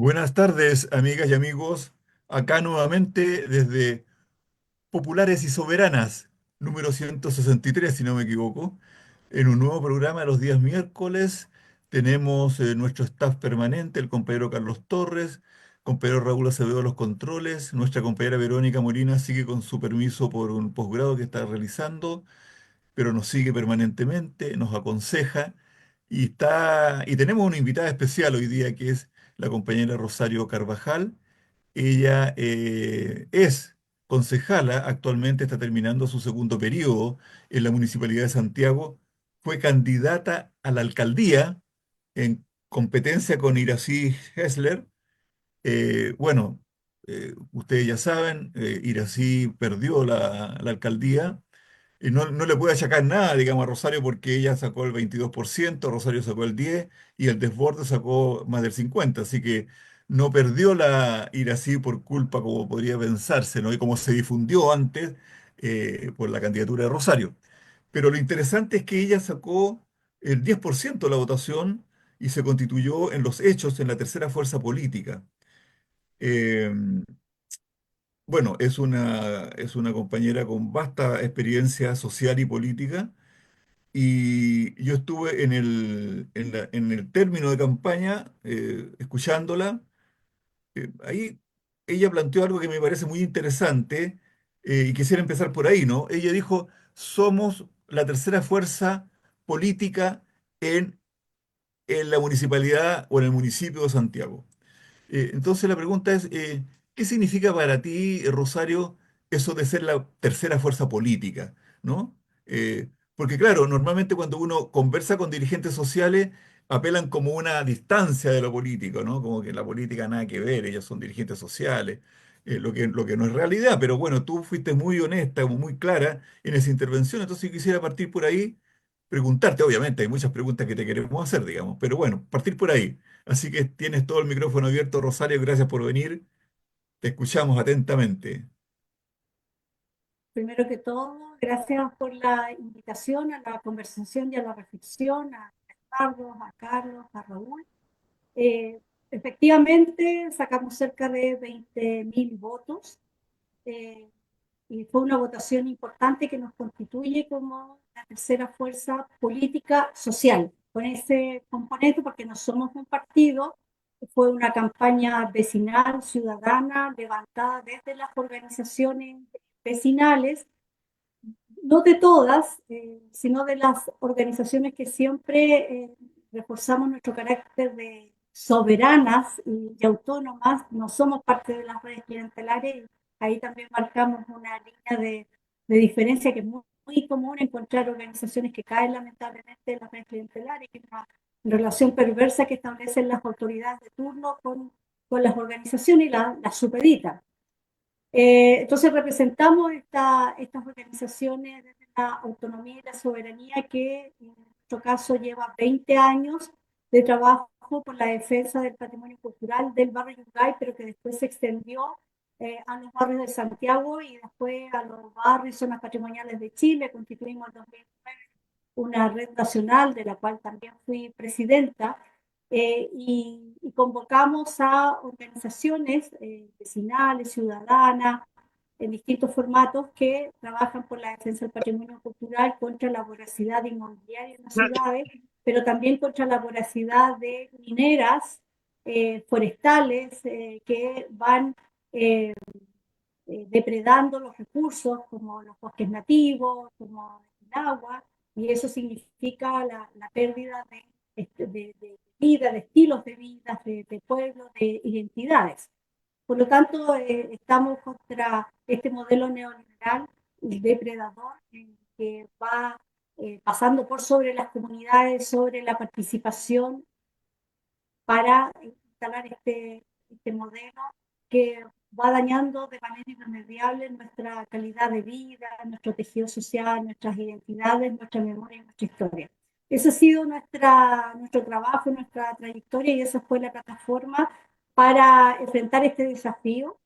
Buenas tardes, amigas y amigos. Acá nuevamente desde Populares y Soberanas, número 163, si no me equivoco, en un nuevo programa de los días miércoles. Tenemos nuestro staff permanente, el compañero Carlos Torres, compañero Raúl Acevedo a los controles, nuestra compañera Verónica Molina sigue con su permiso por un posgrado que está realizando, pero nos sigue permanentemente, nos aconseja y tenemos una invitada especial hoy día que es la compañera Rosario Carvajal. Ella es concejala, actualmente está terminando su segundo periodo en la Municipalidad de Santiago. Fue candidata a la alcaldía en competencia con Iracy Hessler. Bueno, ustedes ya saben, Iracy perdió la alcaldía y no le puede achacar nada, digamos, a Rosario porque ella sacó el 22%, Rosario sacó el 10% y el Desborde sacó más del 50%. Así que no perdió la Irací por culpa, como podría pensarse, ¿no? Y como se difundió antes por la candidatura de Rosario. Pero lo interesante es que ella sacó el 10% de la votación y se constituyó en los hechos en la tercera fuerza política. Eh, bueno, es una compañera con vasta experiencia social y política y yo estuve en el término de campaña escuchándola. Ahí ella planteó algo que me parece muy interesante y quisiera empezar por ahí, ¿no? Ella dijo, somos la tercera fuerza política en, en la municipalidad o en el municipio de Santiago. Entonces la pregunta es, ¿qué significa para ti, Rosario, eso de ser la tercera fuerza política, ¿no? Porque claro, normalmente cuando uno conversa con dirigentes sociales, apelan como una distancia de lo político, ¿no? Como que la política nada que ver, ellos son dirigentes sociales, lo que no es realidad, pero bueno, tú fuiste muy honesta, muy clara en esa intervención, entonces yo quisiera partir por ahí, preguntarte, obviamente, hay muchas preguntas que te queremos hacer, digamos, pero bueno, partir por ahí. Así que tienes todo el micrófono abierto, Rosario. Gracias por venir. Te escuchamos atentamente. Primero que todo, gracias por la invitación a la conversación y a la reflexión, a Ricardo, a Carlos, a Raúl. Eh, Efectivamente, sacamos cerca de 20.000 votos eh, y fue una votación importante que nos constituye como la tercera fuerza política social, con ese componente porque no somos un partido, fue una campaña vecinal, ciudadana, levantada desde las organizaciones vecinales, no de todas, sino de las organizaciones que siempre reforzamos nuestro carácter de soberanas y autónomas, no somos parte de las redes clientelares, y ahí también marcamos una línea de diferencia que es muy común encontrar organizaciones que caen lamentablemente en las redes clientelares, que es una relación perversa que establecen las autoridades de turno con las organizaciones y las supeditan. Entonces representamos estas organizaciones desde la autonomía y la soberanía que en nuestro caso lleva 20 años de trabajo por la defensa del patrimonio cultural del barrio Yungay, pero que después se extendió a los barrios de Santiago y después a los barrios y zonas patrimoniales de Chile. Constituimos en 2009 una red nacional de la cual también fui presidenta, y convocamos a organizaciones vecinales, ciudadanas, en distintos formatos que trabajan por la defensa del patrimonio cultural contra la voracidad inmobiliaria en las ciudades, pero también contra la voracidad de mineras, forestales, que van eh, depredando los recursos como los bosques nativos, como el agua, y eso significa la pérdida de vida, de estilos de vida, de pueblos, de identidades. Por lo tanto, estamos contra este modelo neoliberal depredador que va pasando por sobre las comunidades, sobre la participación para instalar este modelo que va dañando de manera irremediable nuestra calidad de vida, nuestro tejido social, nuestras identidades, nuestra memoria y nuestra historia. Ese ha sido nuestro trabajo, nuestra trayectoria, y esa fue la plataforma para enfrentar este desafío.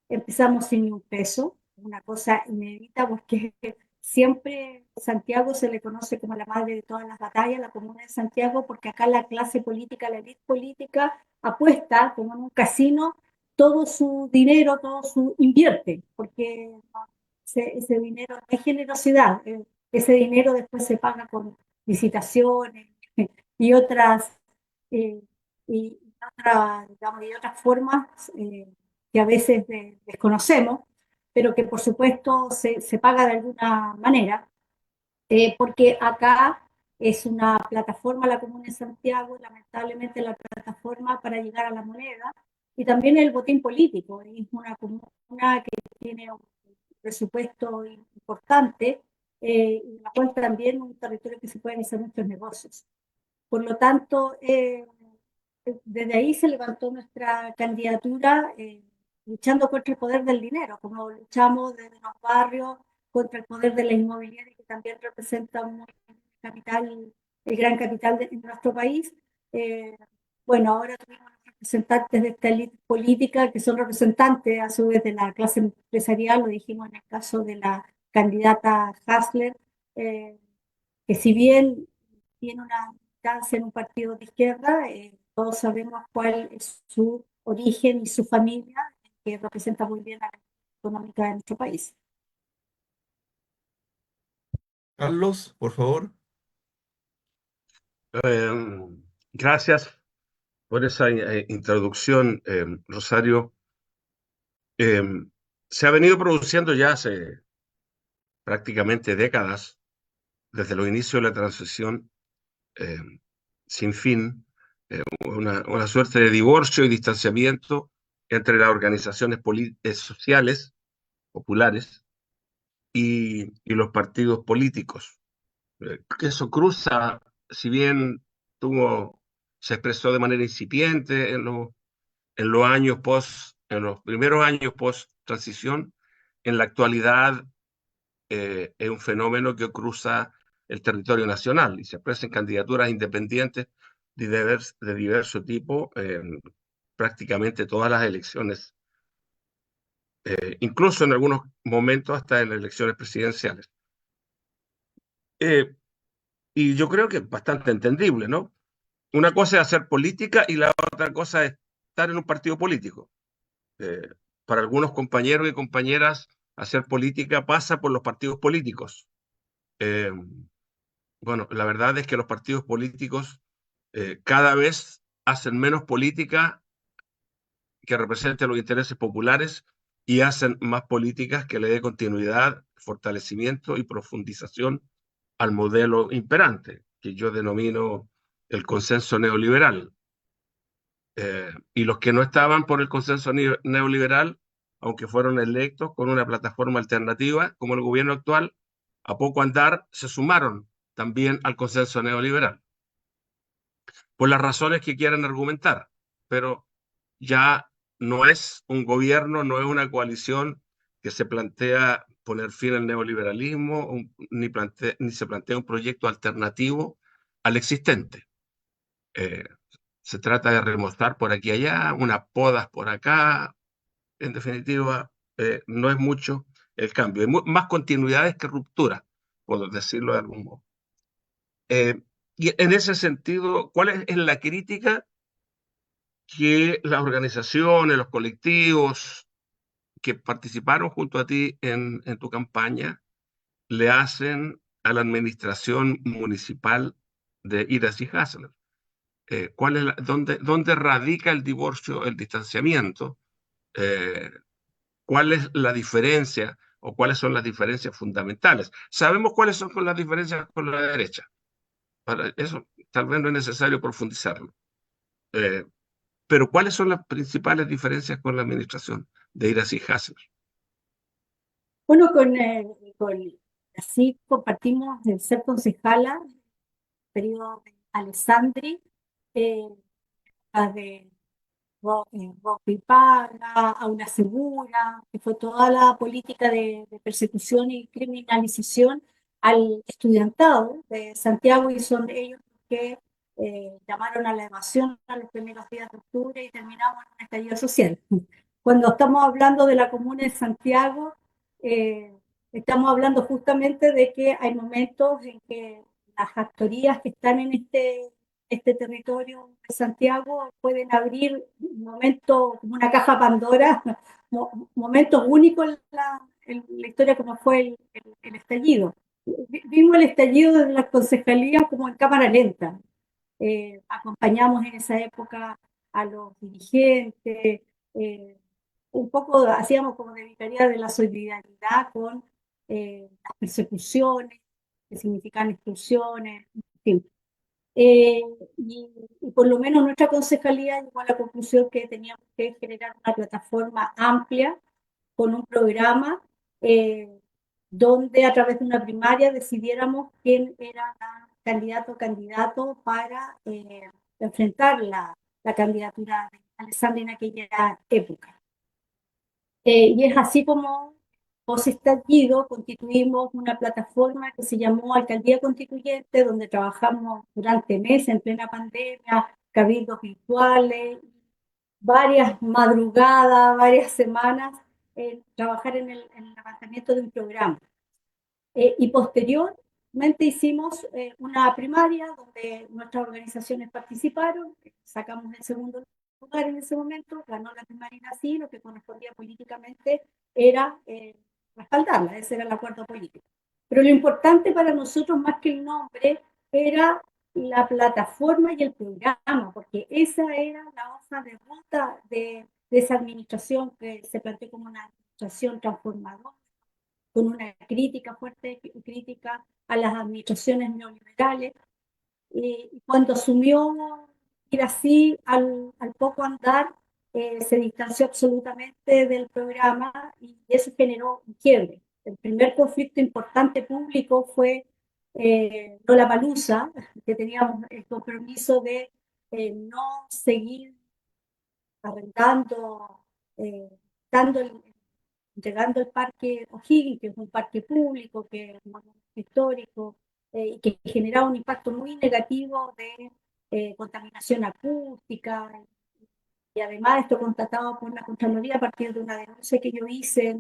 Empezamos sin ni un peso, una cosa inédita porque siempre Santiago se le conoce como la madre de todas las batallas, la comuna de Santiago, porque acá la clase política, la élite política apuesta, como en un casino, todo su dinero, todo su invierte, porque no, ese dinero no es generosidad, ese dinero después se paga con licitaciones y otras, eh, y digamos, y otras formas que a veces desconocemos, pero que por supuesto se paga de alguna manera, porque acá es una plataforma, la Comuna de Santiago, lamentablemente la plataforma para llegar a la moneda, y también el botín político, es una comuna que tiene un presupuesto importante, y la cual también es un territorio que se pueden hacer muchos negocios. Por lo tanto, desde ahí se levantó nuestra candidatura, luchando contra el poder del dinero, como luchamos desde los barrios contra el poder de la inmobiliaria, que también representa un capital, el gran capital de nuestro país. Eh, bueno, ahora tenemos representantes de esta élite política que son representantes a su vez de la clase empresarial, lo dijimos en el caso de la candidata Hasler, eh, que si bien tiene una militancia en un partido de izquierda, todos sabemos cuál es su origen y su familia, que representa muy bien a la económica de nuestro país. Carlos, por favor. Eh, Gracias por esa introducción, Rosario. Eh, Se ha venido produciendo ya hace prácticamente décadas, desde los inicios de la transición eh, sin fin, una suerte de divorcio y distanciamiento entre las organizaciones sociales, populares, y los partidos políticos. Que eso cruza, si bien se expresó de manera incipiente en los años en los primeros años post transición, en la actualidad es un fenómeno que cruza el territorio nacional y se expresa en candidaturas independientes de diverso tipo en prácticamente todas las elecciones, incluso en algunos momentos hasta en elecciones presidenciales. Eh, y yo creo que es bastante entendible, ¿no? Una cosa es hacer política y la otra cosa es estar en un partido político. Eh, para algunos compañeros y compañeras, hacer política pasa por los partidos políticos. Eh, bueno, la verdad es que los partidos políticos cada vez hacen menos política que represente los intereses populares y hacen más políticas que le dé continuidad, fortalecimiento y profundización al modelo imperante, que yo denomino el consenso neoliberal. Y los que no estaban por el consenso neoliberal, aunque fueron electos con una plataforma alternativa como el gobierno actual, a poco andar se sumaron también al consenso neoliberal, por las razones que quieran argumentar, pero ya no es un gobierno, no es una coalición que se plantea poner fin al neoliberalismo, ni se plantea un proyecto alternativo al existente. Eh, Se trata de remozar por aquí y allá, unas podas por acá. En definitiva, no es mucho el cambio. Hay más continuidades que ruptura, por decirlo de algún modo. Eh, y en ese sentido, ¿cuál es la crítica que las organizaciones, los colectivos que participaron junto a ti en tu campaña le hacen a la administración municipal de Iracy Hasler? ¿Cuál es dónde radica el divorcio, el distanciamiento? Eh, ¿Cuál es la diferencia o cuáles son las diferencias fundamentales? Sabemos cuáles son las diferencias con la derecha. Para eso tal vez no es necesario profundizarlo. Eh, pero ¿cuáles son las principales diferencias con la administración de Iracy Hasler? Bueno, así compartimos el ser concejala, periodo de Alessandri, eh, de Roca Paga, a una segura, que fue toda la política de persecución y criminalización al estudiantado de Santiago, y son ellos los que llamaron a la evasión a los primeros días de octubre y terminamos en un estallido social. Cuando estamos hablando de la Comuna de Santiago, eh, estamos hablando justamente de que hay momentos en que las factorías que están en este territorio de Santiago pueden abrir momentos como una caja Pandora, momentos únicos en la historia como fue el estallido. Vimos el estallido desde las concejalías como en cámara lenta. Acompañamos en esa época a los dirigentes, un poco hacíamos como de vicaría de la solidaridad con las persecuciones, que significan expulsiones, en fin. Eh, y por lo menos nuestra concejalía llegó a la conclusión que teníamos que generar una plataforma amplia con un programa eh, donde a través de una primaria decidiéramos quién era la candidato o candidato para enfrentar la candidatura de Alessandra en aquella época. Y es así como post estallido constituimos una plataforma que se llamó Alcaldía Constituyente, donde trabajamos durante meses en plena pandemia, cabildos virtuales, varias madrugadas, varias semanas, trabajar en el levantamiento de un programa. Y posteriormente hicimos una primaria donde nuestras organizaciones participaron, sacamos el segundo lugar en ese momento, ganó la primaria así, lo que correspondía políticamente era respaldarla, ese era el acuerdo político. Pero lo importante para nosotros, más que el nombre, era la plataforma y el programa, porque esa era la hoja de ruta de esa administración que se planteó como una administración transformadora, con una crítica fuerte, crítica a las administraciones neoliberales. Y cuando asumió ir así, al poco andar, se distanció absolutamente del programa y eso generó un quiebre. El primer conflicto importante público fue Lollapalooza, que teníamos el compromiso de no seguir arrendando, dando entregando el Parque O'Higgins, que es un parque público, que es un monumento histórico, y que generaba un impacto muy negativo de contaminación acústica, y además esto constatado por la Contraloría a partir de una denuncia que yo hice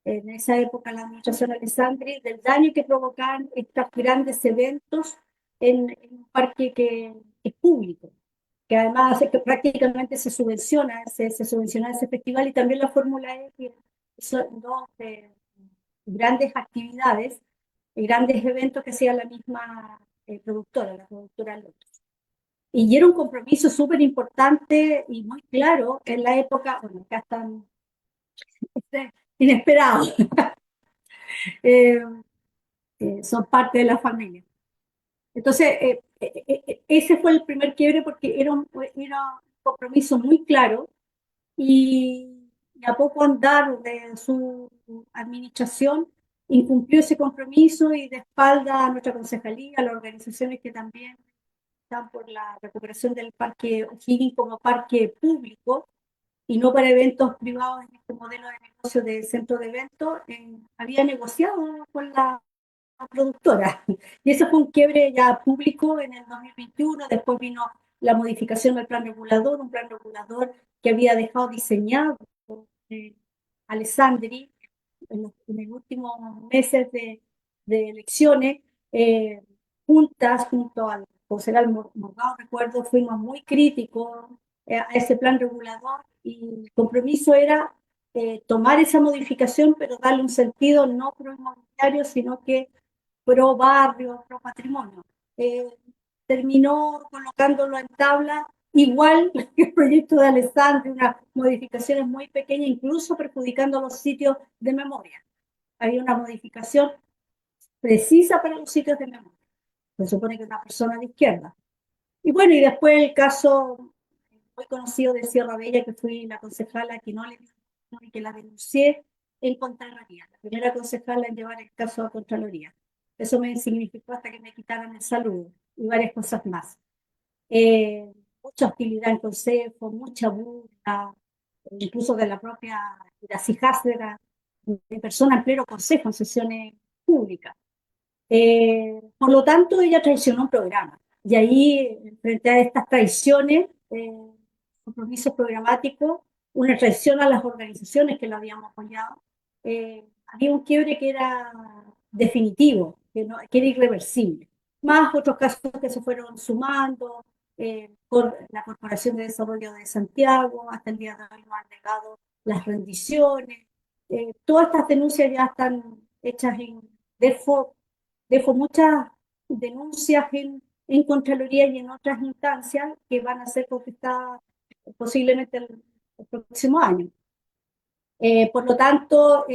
en esa época en la administración Alessandri, del daño que provocan estos grandes eventos en un parque que es público, que además que prácticamente se subvenciona ese festival, y también la Fórmula E, que son dos grandes actividades, grandes eventos que hacía la misma productora, la productora Lotus. Y era un compromiso súper importante y muy claro en la época, bueno, acá están inesperados, eh, son parte de la familia. Entonces, ese fue el primer quiebre porque era un compromiso muy claro y a poco andar de su administración incumplió ese compromiso y de espalda a nuestra concejalía, a las organizaciones que también están por la recuperación del Parque O'Higgins como parque público y no para eventos privados en este modelo de negocio de centro de eventos, había negociado con la productora. Y eso fue un quiebre ya público en el 2021. Después vino la modificación del plan regulador, un plan regulador que había dejado diseñado eh, Alessandri en los últimos meses de elecciones, junto al concejal Morgado, recuerdo, fuimos muy críticos a ese plan regulador y el compromiso era tomar esa modificación, pero darle un sentido no pro inmobiliario, sino que pro barrio, pro patrimonio. Terminó colocándolo en tabla, igual que el proyecto de Alessandri, unas modificaciones muy pequeñas, incluso perjudicando los sitios de memoria. Había una modificación precisa para los sitios de memoria. Se supone que una persona de izquierda. Y bueno, y después el caso muy conocido de Sierra Bella, que fui la concejala que no le y que la denuncié en Contraloría, la primera concejala en llevar el caso a Contraloría. Eso me significó hasta que me quitaran el saludo y varias cosas más. Mucha hostilidad en consejo, mucha burla, incluso de la propia Iracy Hasler, de persona en pleno consejo, en sesiones públicas. Por lo tanto, ella traicionó un programa. Y ahí, frente a estas traiciones, compromisos programáticos, una traición a las organizaciones que lo habíamos apoyado, había un quiebre que era definitivo, que era irreversible. más otros casos que se fueron sumando, con la Corporación de Desarrollo de Santiago, hasta el día de hoy nos han negado las rendiciones. Todas estas denuncias ya están hechas dejo muchas denuncias en Contraloría y en otras instancias que van a ser contestadas posiblemente el próximo año. Por lo tanto,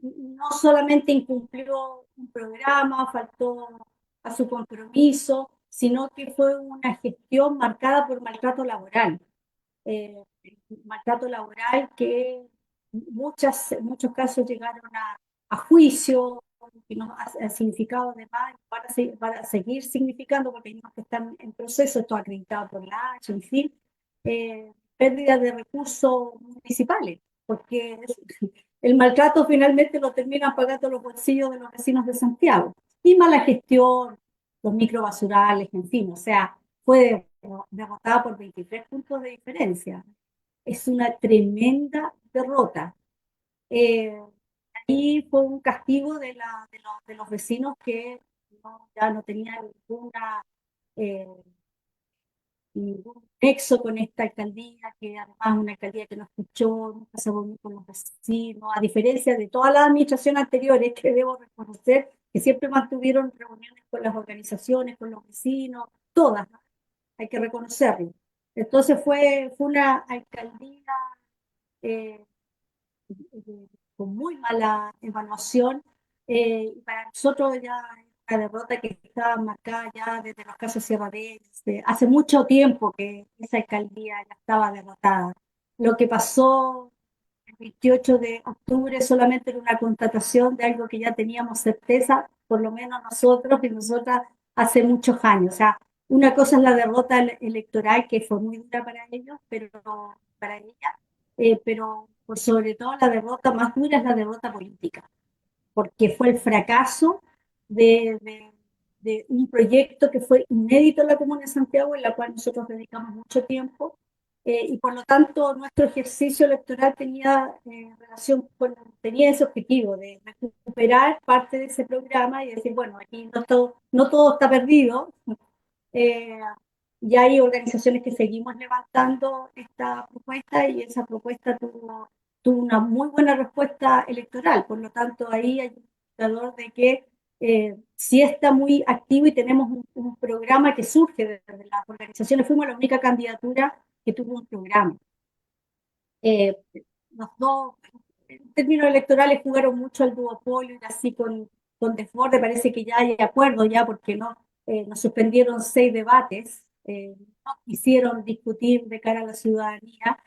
no solamente incumplió un programa, faltó a su compromiso, sino que fue una gestión marcada por maltrato laboral que en muchos casos llegaron a juicio, que nos ha significado además, van a seguir significando, porque hay unos que están en proceso, esto acreditado por la H, en fin, pérdida de recursos municipales, porque el maltrato finalmente lo terminan pagando los bolsillos de los vecinos de Santiago. Y mala gestión, los microbasurales, en fin, o sea, fue derrotada por 23 puntos de diferencia. Es una tremenda derrota. Eh, y fue un castigo de los vecinos que ya no tenían eh, ningún nexo con esta alcaldía, que además es una alcaldía que no escuchó, nunca se reunió con los vecinos, a diferencia de todas las administraciones anteriores, que debo reconocer que siempre mantuvieron reuniones con las organizaciones, con los vecinos, todas, ¿no? Hay que reconocerlo. Entonces fue una alcaldía eh, con muy mala evaluación. Y para nosotros ya la derrota que estaba marcada ya desde los casos Sierra de hace mucho tiempo que esa alcaldía ya estaba derrotada. Lo que pasó el 28 de octubre solamente era una constatación de algo que ya teníamos certeza, por lo menos nosotros y nosotras hace muchos años. O sea, una cosa es la derrota electoral, que fue muy dura para ellos, pero para ella, pero por sobre todo la derrota más dura es la derrota política, porque fue el fracaso de un proyecto que fue inédito en la Comuna de Santiago, en la cual nosotros dedicamos mucho tiempo, y por lo tanto nuestro ejercicio electoral tenía ese objetivo de recuperar parte de ese programa y decir, bueno, aquí no todo está perdido. eh, y hay organizaciones que seguimos levantando esta propuesta y esa propuesta tuvo una muy buena respuesta electoral. Por lo tanto, ahí hay un indicador de que sí está muy activo y tenemos un programa que surge de las organizaciones. Fuimos la única candidatura que tuvo un programa. Eh, los dos, en términos electorales, jugaron mucho al duopolio y así con Desborde. Parece que ya hay acuerdo ya porque nos suspendieron 6 debates, no quisieron discutir de cara a la ciudadanía,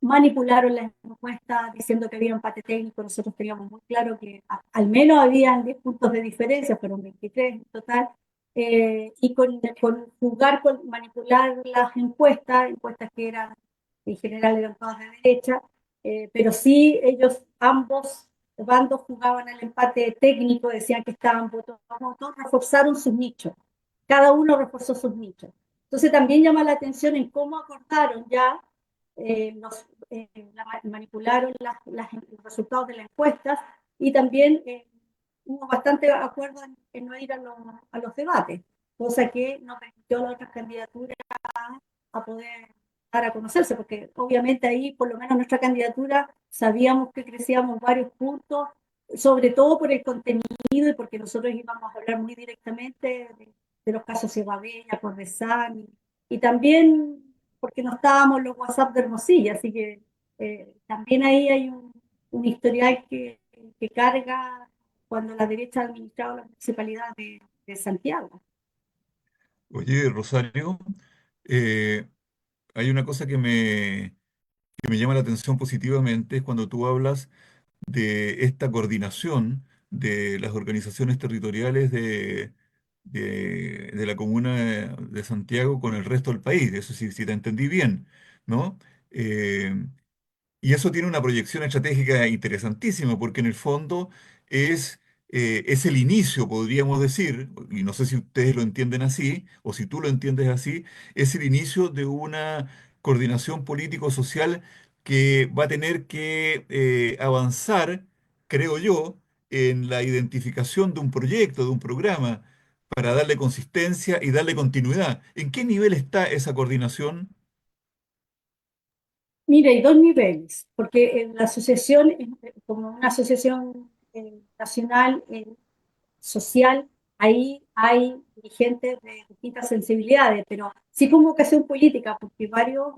manipularon las encuestas diciendo que había empate técnico. Nosotros teníamos muy claro que al menos habían 10 puntos de diferencia, fueron 23 en total, y con jugar, con manipular las encuestas que eran en general eran todas de derecha, pero sí ellos ambos bandos jugaban al empate técnico, decían que estaban votos a votos, reforzaron sus nichos, cada uno reforzó sus nichos. Entonces también llama la atención en cómo acordaron ya, manipularon los resultados de las encuestas y también hubo bastante acuerdo en no ir a los debates, cosa que no permitió a las otras candidaturas a poder dar a conocerse, porque obviamente ahí, por lo menos nuestra candidatura, sabíamos que crecíamos varios puntos, sobre todo por el contenido y porque nosotros íbamos a hablar muy directamente de los casos Sierra Bella, Cordesán, y también porque no estábamos los WhatsApp de Hermosilla, así que también ahí hay un historial que carga cuando la derecha ha administrado la municipalidad de Santiago. Oye, Rosario, eh, hay una cosa que me llama la atención positivamente, es cuando tú hablas de esta coordinación de las organizaciones territoriales de la comuna de Santiago con el resto del país. Eso sí, si te entendí bien, ¿no? Eh, y eso tiene una proyección estratégica interesantísima, porque en el fondo es el inicio, podríamos decir, y no sé si ustedes lo entienden así, o si tú lo entiendes así, es el inicio de una coordinación político-social que va a tener que avanzar, creo yo, en la identificación de un proyecto, de un programa. para darle consistencia y darle continuidad. ¿En qué nivel está esa coordinación? Mira, hay dos niveles, porque la asociación, como una asociación nacional social, ahí hay dirigentes de distintas sensibilidades, pero sí como vocación política, porque varios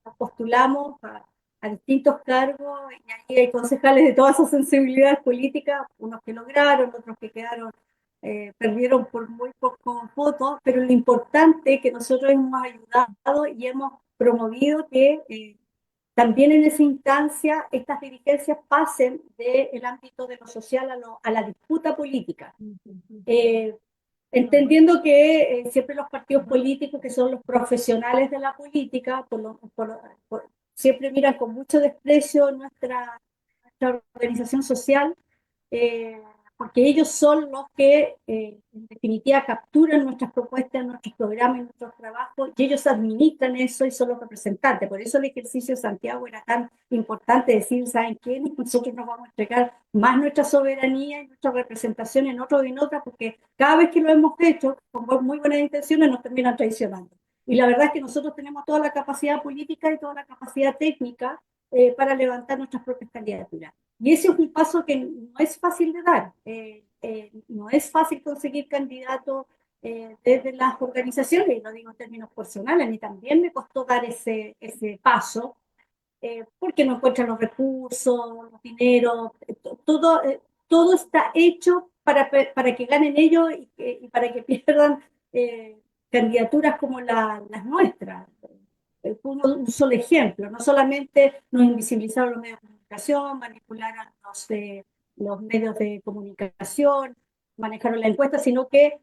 nos postulamos a distintos cargos y ahí hay concejales de todas esas sensibilidades políticas, unos que lograron, otros que quedaron, perdieron por muy pocos votos, pero lo importante es que nosotros hemos ayudado y hemos promovido que también en esa instancia estas dirigencias pasen del ámbito de lo social a la disputa política. Eh, Entendiendo que siempre los partidos políticos, que son los profesionales de la política, siempre miran con mucho desprecio nuestra organización social, eh, porque ellos son los que en definitiva capturan nuestras propuestas, nuestros programas, nuestros trabajos, y ellos administran eso y son los representantes. Por eso el ejercicio de Santiago era tan importante decir, ¿saben qué? Nosotros nos vamos a entregar más nuestra soberanía y nuestra representación en otro y en otra, porque cada vez que lo hemos hecho, con muy buenas intenciones, nos terminan traicionando. Y la verdad es que nosotros tenemos toda la capacidad política y toda la capacidad técnica para levantar nuestras propias candidaturas. Y ese es un paso que no es fácil de dar. No es fácil conseguir candidatos desde las organizaciones, y lo digo en términos personales, a mí también me costó dar ese paso, porque no encuentran los recursos, los dineros, todo, todo está hecho para que ganen ellos y para que pierdan candidaturas como las nuestras. Un solo ejemplo, no solamente nos invisibilizaron los medios de comunicación, manipularon los medios de comunicación, manejaron la encuesta, sino que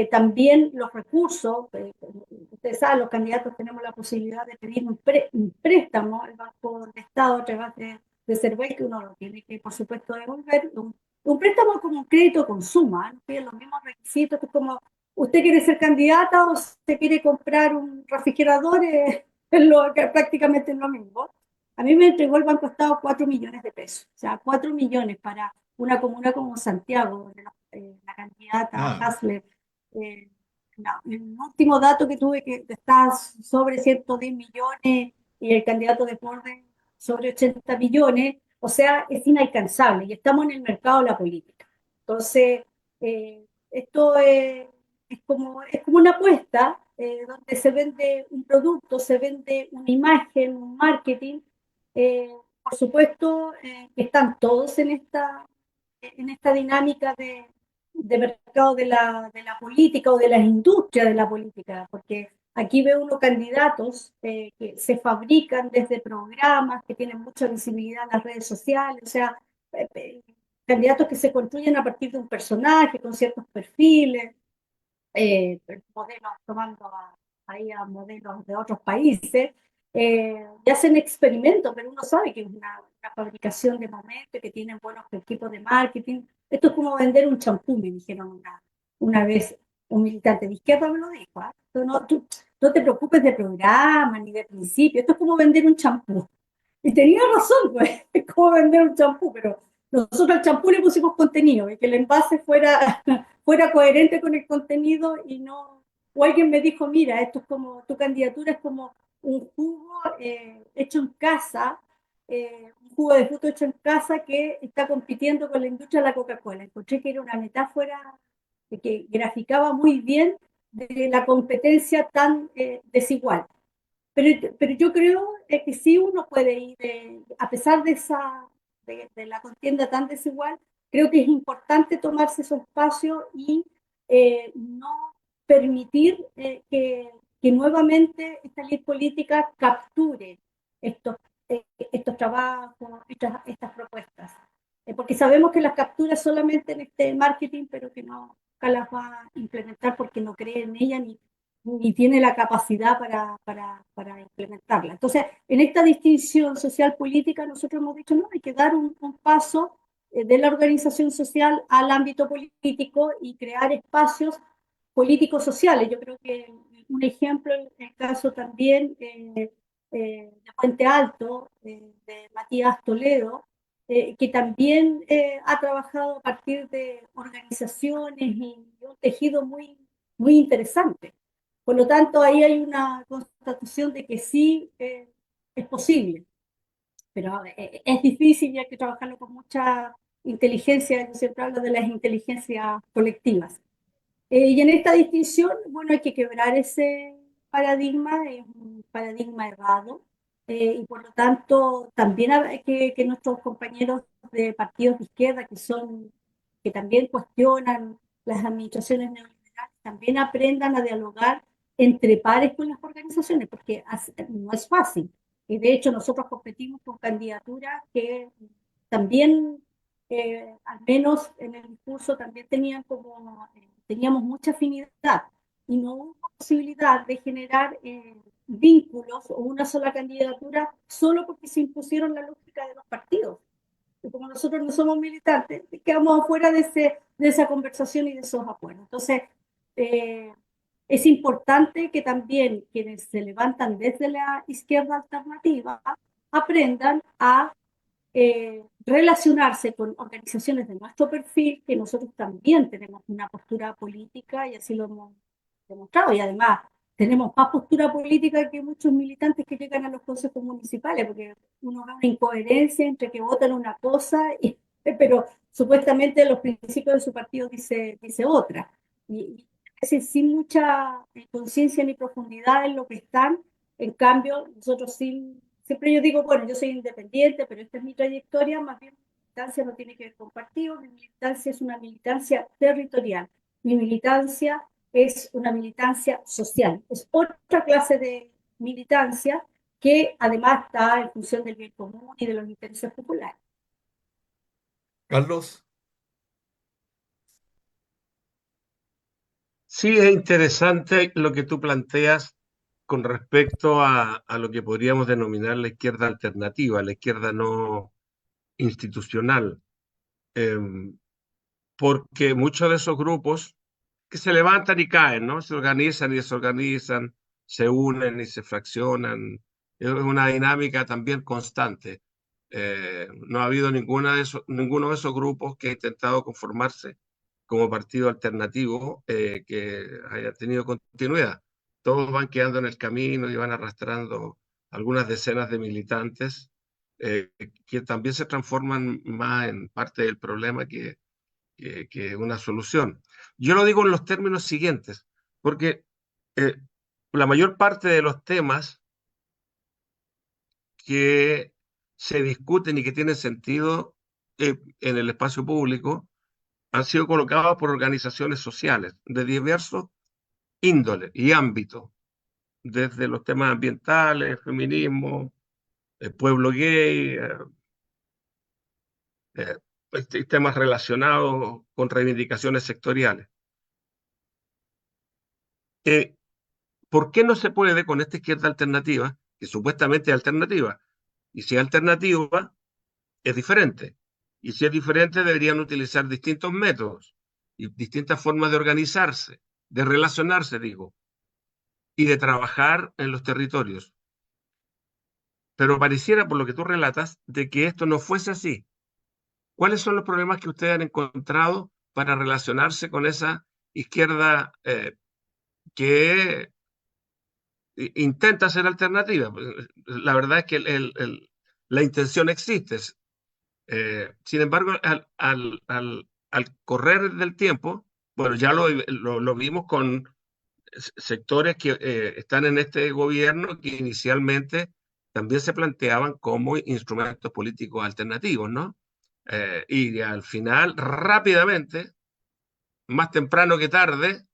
también los recursos, ustedes saben, los candidatos tenemos la posibilidad de pedir un préstamo al Banco del Estado a través de Cervel, que uno lo tiene que, por supuesto, devolver. Un préstamo como un crédito con suma, ¿no? Tiene los mismos requisitos, que es como usted quiere ser candidata o se quiere comprar un refrigerador, que prácticamente es lo mismo. A mí me entregó el Banco Estado 4 millones de pesos, o sea, 4 millones para una comuna como Santiago, donde la candidata Nada. Hasler, no, el último dato que tuve que está sobre 110 millones y el candidato de Borde sobre 80 millones, o sea, es inalcanzable y estamos en el mercado de la política. Entonces, esto es como una apuesta donde se vende un producto, se vende una imagen, un marketing. Por supuesto, están todos en esta dinámica de mercado de la política o de las industrias de la política, porque aquí veo unos candidatos que se fabrican desde programas que tienen mucha visibilidad en las redes sociales, o sea, candidatos que se construyen a partir de un personaje con ciertos perfiles, modelos tomando ahí a modelos de otros países, y hacen experimentos, pero uno sabe que es una fabricación de momento, que tienen buenos equipos de marketing. Esto es como vender un champú, me dijeron una vez un militante de izquierda me lo dijo. ¿Ah? Tú no te preocupes de programa ni de principio, esto es como vender un champú. Y tenía razón, pues, es como vender un champú, pero nosotros al champú le pusimos contenido, y que el envase fuera coherente con el contenido y no. O alguien me dijo, mira, esto es como, tu candidatura es como un jugo hecho en casa, un jugo de fruto hecho en casa que está compitiendo con la industria de la Coca-Cola. Encontré que era una metáfora que graficaba muy bien de la competencia tan desigual. Pero yo creo que sí uno puede ir, a pesar de la contienda tan desigual, creo que es importante tomarse esos espacios y no permitir que nuevamente esta ley política capture estos, estos trabajos, estas propuestas. Porque sabemos que las captura solamente en este marketing, pero que no las va a implementar porque no cree en ella ni tiene la capacidad para implementarla. Entonces, en esta distinción social política, nosotros hemos dicho, no, hay que dar un paso de la organización social al ámbito político y crear espacios políticos sociales. Yo creo que un ejemplo, en el caso también de Puente Alto, de Matías Toledo, que también ha trabajado a partir de organizaciones y un tejido muy interesante. Por lo tanto, ahí hay una constatación de que sí es posible, pero es difícil y hay que trabajarlo con mucha inteligencia. Yo siempre hablo de las inteligencias colectivas. Y en esta distinción, bueno, hay que quebrar ese paradigma, es un paradigma errado, y por lo tanto también hay que nuestros compañeros de partidos de izquierda que también cuestionan las administraciones neoliberales, también aprendan a dialogar entre pares con las organizaciones, porque no es fácil. Y de hecho nosotros competimos con candidaturas que también al menos en el discurso también teníamos mucha afinidad y no hubo posibilidad de generar vínculos o una sola candidatura solo porque se impusieron la lógica de los partidos. Y como nosotros no somos militantes, quedamos afuera de esa conversación y de esos acuerdos. Entonces, eh, es importante que también quienes se levantan desde la izquierda alternativa aprendan a relacionarse con organizaciones de nuestro perfil, que nosotros también tenemos una postura política y así lo hemos demostrado. Y además tenemos más postura política que muchos militantes que llegan a los consejos municipales, porque uno ve una incoherencia entre que votan una cosa, pero supuestamente los principios de su partido dice otra. Y es decir, sin mucha conciencia ni profundidad en lo que están, en cambio, nosotros siempre yo digo, bueno, yo soy independiente, pero esta es mi trayectoria, más bien mi militancia no tiene que ver con partidos, mi militancia es una militancia territorial, mi militancia es una militancia social, es otra clase de militancia que además está en función del bien común y de los intereses populares. Carlos, Sí, es interesante lo que tú planteas con respecto a lo que podríamos denominar la izquierda alternativa, la izquierda no institucional, em, porque muchos de esos grupos que se levantan y caen, ¿no? Se organizan y desorganizan, se unen y se fraccionan. Es una dinámica también constante. No ha habido ninguno de esos grupos que ha intentado conformarse como partido alternativo que haya tenido continuidad. Todos van quedando en el camino y van arrastrando algunas decenas de militantes eh, que también se transforman más en parte del problema que una solución. Yo lo digo en los términos siguientes, porque eh, la mayor parte de los temas que se discuten y que tienen sentido en el espacio público han sido colocados por organizaciones sociales de diversos índoles y ámbitos, desde los temas ambientales, feminismo, el pueblo gay, temas relacionados con reivindicaciones sectoriales. Eh, ¿Por qué no se puede con esta izquierda alternativa, que supuestamente es alternativa? Y si es alternativa, es diferente. Y si es diferente, deberían utilizar distintos métodos y distintas formas de organizarse, de relacionarse, digo, y de trabajar en los territorios. Pero pareciera, por lo que tú relatas, de que esto no fuese así. ¿Cuáles son los problemas que ustedes han encontrado para relacionarse con esa izquierda que intenta ser alternativa? La verdad es que la intención existe. Sin embargo, al correr del tiempo, bueno, ya lo vimos con sectores que están en este gobierno que inicialmente también se planteaban como instrumentos políticos alternativos, ¿no? Y al final, rápidamente, más temprano que tarde,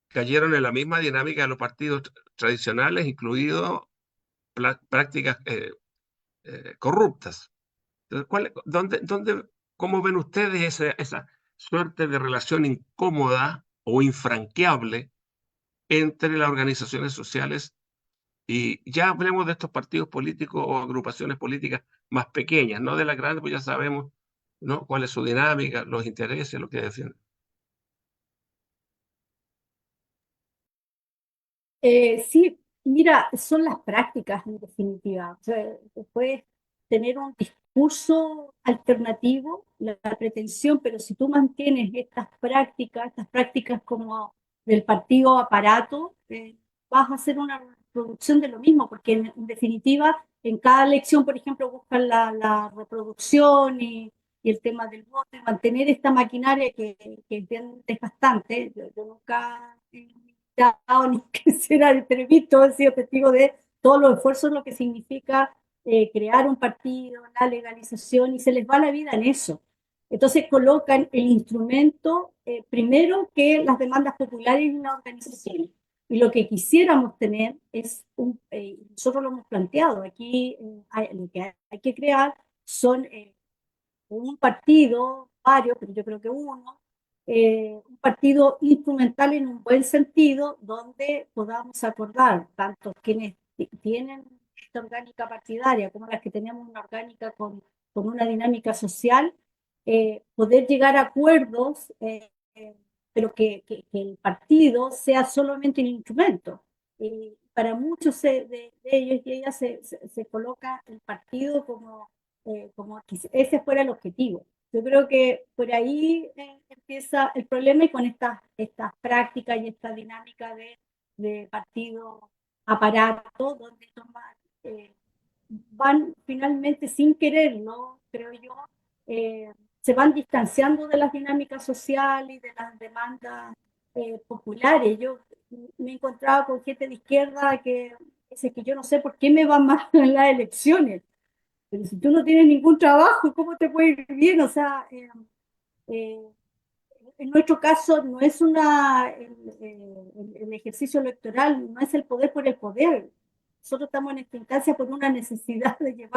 cayeron en la misma dinámica de los partidos tradicionales, incluidos prácticas corruptas. Entonces, ¿cómo ven ustedes esa suerte de relación incómoda o infranqueable entre las organizaciones sociales? Y ya hablemos de estos partidos políticos o agrupaciones políticas más pequeñas, no de las grandes, pues ya sabemos, ¿no? Cuál es su dinámica, los intereses, lo que defienden. Sí, mira, son las prácticas en definitiva. O sea, puedes tener un discurso discurso alternativo, la pretensión, pero si tú mantienes estas prácticas como del partido aparato, vas a hacer una reproducción de lo mismo, porque en definitiva, en cada elección, por ejemplo, buscan la reproducción y el tema del voto, y mantener esta maquinaria que es bien desgastante. Yo nunca he militado ni quisiera, pero he visto, he sido testigo de todos los esfuerzos, lo que significa crear un partido, la legalización, y se les va la vida en eso. Entonces colocan el instrumento primero que las demandas populares y las organizaciones. Y lo que quisiéramos tener es, nosotros lo hemos planteado, aquí lo que hay que crear son un partido, varios, pero yo creo que uno, un partido instrumental en un buen sentido, donde podamos acordar tanto quienes tienen esta orgánica partidaria como las que tenemos una orgánica con una dinámica social, poder llegar a acuerdos, pero que el partido sea solamente un instrumento. Para muchos de ellos y ellas se coloca el partido como que ese fuera el objetivo. Yo creo que por ahí empieza el problema, y con estas prácticas y esta dinámica de partido aparato, donde eh, van finalmente sin quererlo, creo yo, se van distanciando de las dinámicas sociales y de las demandas populares. Yo me he encontrado con gente de izquierda que dice que yo no sé por qué me van mal en las elecciones, pero si tú no tienes ningún trabajo, ¿cómo te puede ir bien? O sea, eh, en nuestro caso no es el ejercicio electoral, no es el poder por el poder. Nosotros estamos en esta instancia por una necesidad de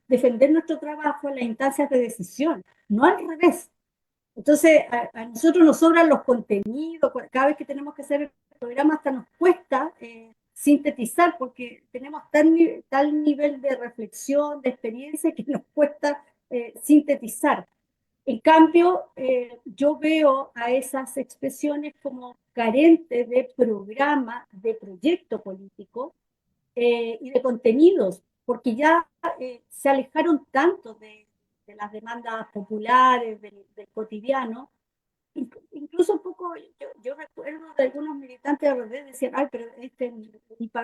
defender nuestro trabajo en las instancias de decisión, no al revés. Entonces, a nosotros nos sobran los contenidos, cada vez que tenemos que hacer el programa hasta nos cuesta sintetizar, porque tenemos tal nivel de reflexión, de experiencia, que nos cuesta sintetizar. En cambio, yo veo a esas expresiones como carentes de programa, de proyecto político y de contenidos, porque ya se alejaron tanto de las demandas populares, del cotidiano. Incluso un poco, yo recuerdo de algunos militantes de RD decían, ay, pero el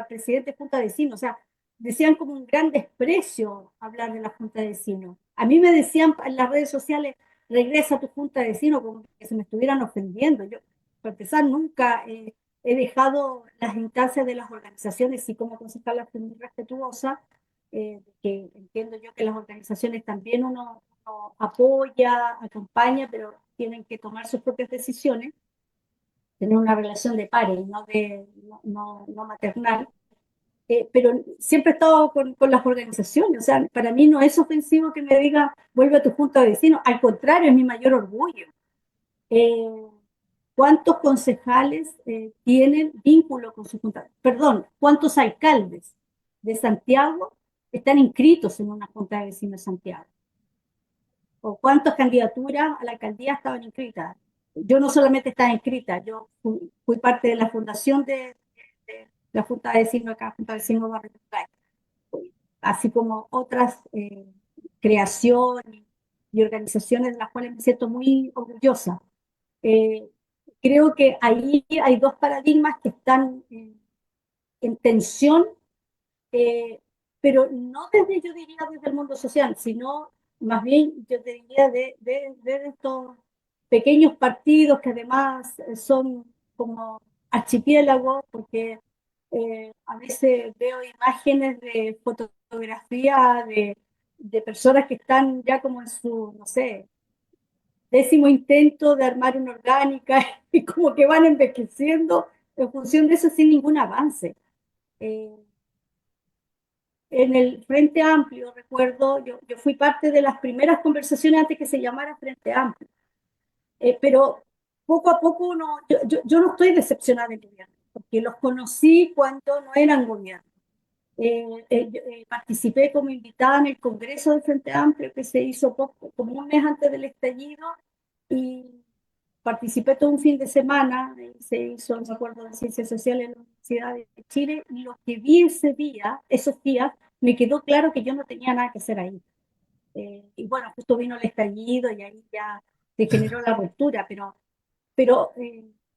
presidente de Junta de Vecinos, o sea, decían como un gran desprecio hablar de la Junta de Vecinos. A mí me decían en las redes sociales, regresa a tu Junta de Vecinos, como que se me estuvieran ofendiendo. Yo, para empezar, nunca he dejado las instancias de las organizaciones, y como concejala fui muy respetuosa, que entiendo yo que las organizaciones también uno apoya, acompaña, pero tienen que tomar sus propias decisiones, tener una relación de pares, no maternal. Pero siempre he estado con las organizaciones, o sea, para mí no es ofensivo que me diga vuelve a tu junta de vecinos, al contrario, es mi mayor orgullo. Eh, ¿Cuántos concejales tienen vínculo con su junta? Perdón, ¿cuántos alcaldes de Santiago están inscritos en una junta de vecinos de Santiago? ¿O cuántas candidaturas a la alcaldía estaban inscritas? Yo no solamente estaba inscrita, yo fui parte de la fundación de la Junta de Vecinos acá, Junta de Vecinos Barrio Tucay, así como otras creaciones y organizaciones de las cuales me siento muy orgullosa. Eh, Creo que ahí hay dos paradigmas que están en tensión, eh, pero no desde, yo diría, desde el mundo social, sino más bien, yo te diría, de estos pequeños partidos que además son como archipiélagos, porque a veces veo imágenes de fotografía de personas que están ya como en su, no sé, décimo intento de armar una orgánica y como que van envejeciendo en función de eso sin ningún avance. Eh, en el Frente Amplio, recuerdo, yo fui parte de las primeras conversaciones antes que se llamara Frente Amplio, pero poco a poco yo no estoy decepcionada del gobierno, porque los conocí cuando no eran gobierno. Participé como invitada en el Congreso del Frente Amplio que se hizo como un mes antes del estallido, y participé todo un fin de semana, se hizo, me acuerdo, de Ciencias Sociales en la Universidad de Chile, y lo que vi ese día, esos días, me quedó claro que yo no tenía nada que hacer ahí. y bueno, justo vino el estallido y ahí ya se generó la ruptura, pero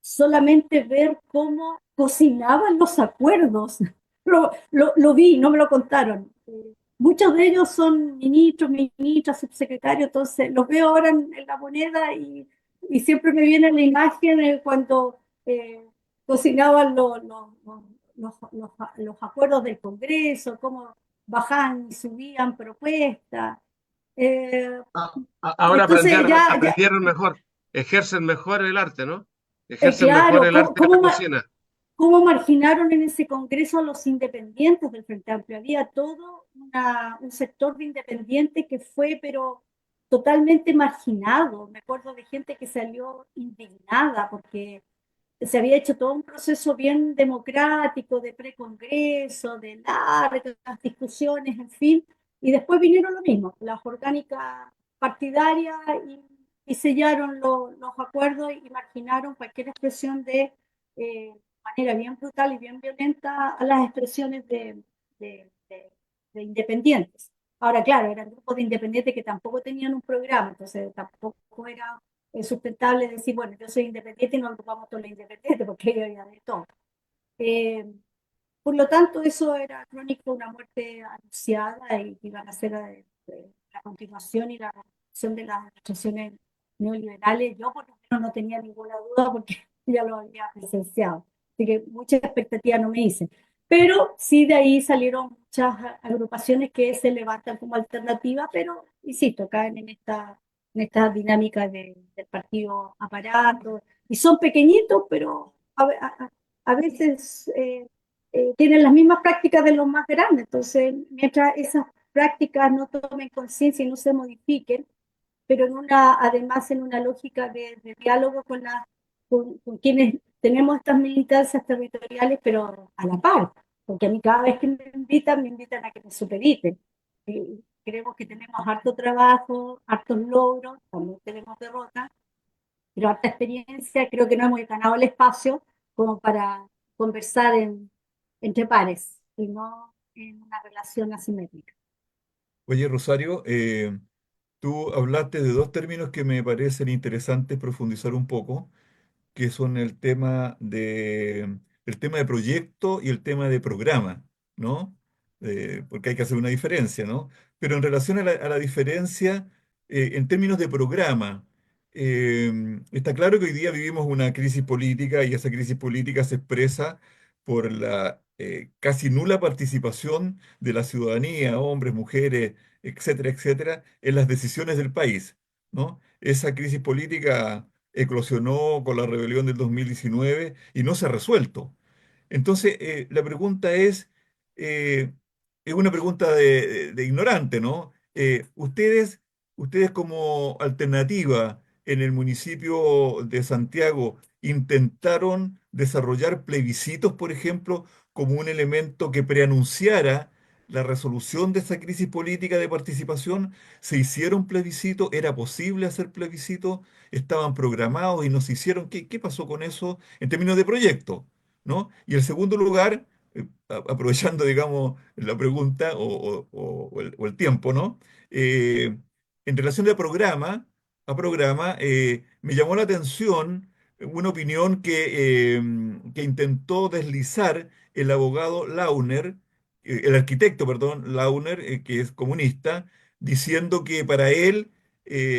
solamente ver cómo cocinaban los acuerdos, lo vi, no me lo contaron. Muchos de ellos son ministros, ministras, subsecretarios, entonces los veo ahora en la moneda y siempre me viene la imagen cuando cocinaban los acuerdos del Congreso, cómo bajaban y subían propuestas. Eh, Ahora entonces ya aprendieron mejor, ejercen mejor el arte, ¿no? Ejercen mejor claro, el arte de la cocina. cómo marginaron en ese Congreso a los independientes del Frente Amplio. Había todo un sector de independientes que fue, pero totalmente marginado. Me acuerdo de gente que salió indignada porque se había hecho todo un proceso bien democrático de precongreso, de largas discusiones, en fin, y después vinieron lo mismo, las orgánicas partidarias y sellaron los acuerdos y marginaron cualquier expresión de manera bien brutal y bien violenta a las expresiones de independientes. Ahora, claro, eran grupos de independientes que tampoco tenían un programa, entonces tampoco era es sustentable decir, bueno, yo soy independiente y no ocupamos todos los independientes, porque ahí había de todo. Eh, por lo tanto, eso era crónico de una muerte anunciada y que iban a ser la continuación y la realización de las administraciones neoliberales. Yo por lo menos no tenía ninguna duda porque ya lo había presenciado. Así que mucha expectativa no me hice. Pero sí de ahí salieron muchas agrupaciones que se levantan como alternativa, pero insisto, caen en esta dinámica del partido aparato. Y son pequeñitos, pero a veces tienen las mismas prácticas de los más grandes. Entonces, mientras esas prácticas no tomen conciencia y no se modifiquen, pero además en una lógica de diálogo con quienes tenemos estas militancias territoriales, pero a la par, porque a mí cada vez que me invitan a que me supediten. Creemos que tenemos harto trabajo, hartos logros, también tenemos derrotas, pero harta experiencia, creo que no hemos ganado el espacio como para conversar entre pares y no en una relación asimétrica. Oye, Rosario, tú hablaste de dos términos que me parecen interesantes profundizar un poco, que son el tema de proyecto y el tema de programa, ¿no? Porque hay que hacer una diferencia, ¿no? Pero en relación a la diferencia, en términos de programa, está claro que hoy día vivimos una crisis política y esa crisis política se expresa por la casi nula participación de la ciudadanía, hombres, mujeres, etcétera, etcétera, en las decisiones del país, ¿no? Esa crisis política eclosionó con la rebelión del 2019 y no se ha resuelto. Entonces, la pregunta eh, es una pregunta de ignorante, ¿no? Ustedes como alternativa en el municipio de Santiago, ¿intentaron desarrollar plebiscitos, por ejemplo, como un elemento que preanunciara la resolución de esa crisis política de participación? ¿Se hicieron plebiscitos? ¿Era posible hacer plebiscitos? ¿Estaban programados y no se hicieron? ¿Qué pasó con eso en términos de proyecto? ¿No? Y en segundo lugar, aprovechando, digamos, la pregunta o el tiempo, ¿no? Eh, en relación a programa, me llamó la atención una opinión que intentó deslizar el abogado Launer, el arquitecto, perdón, Launer, que es comunista, diciendo que para él,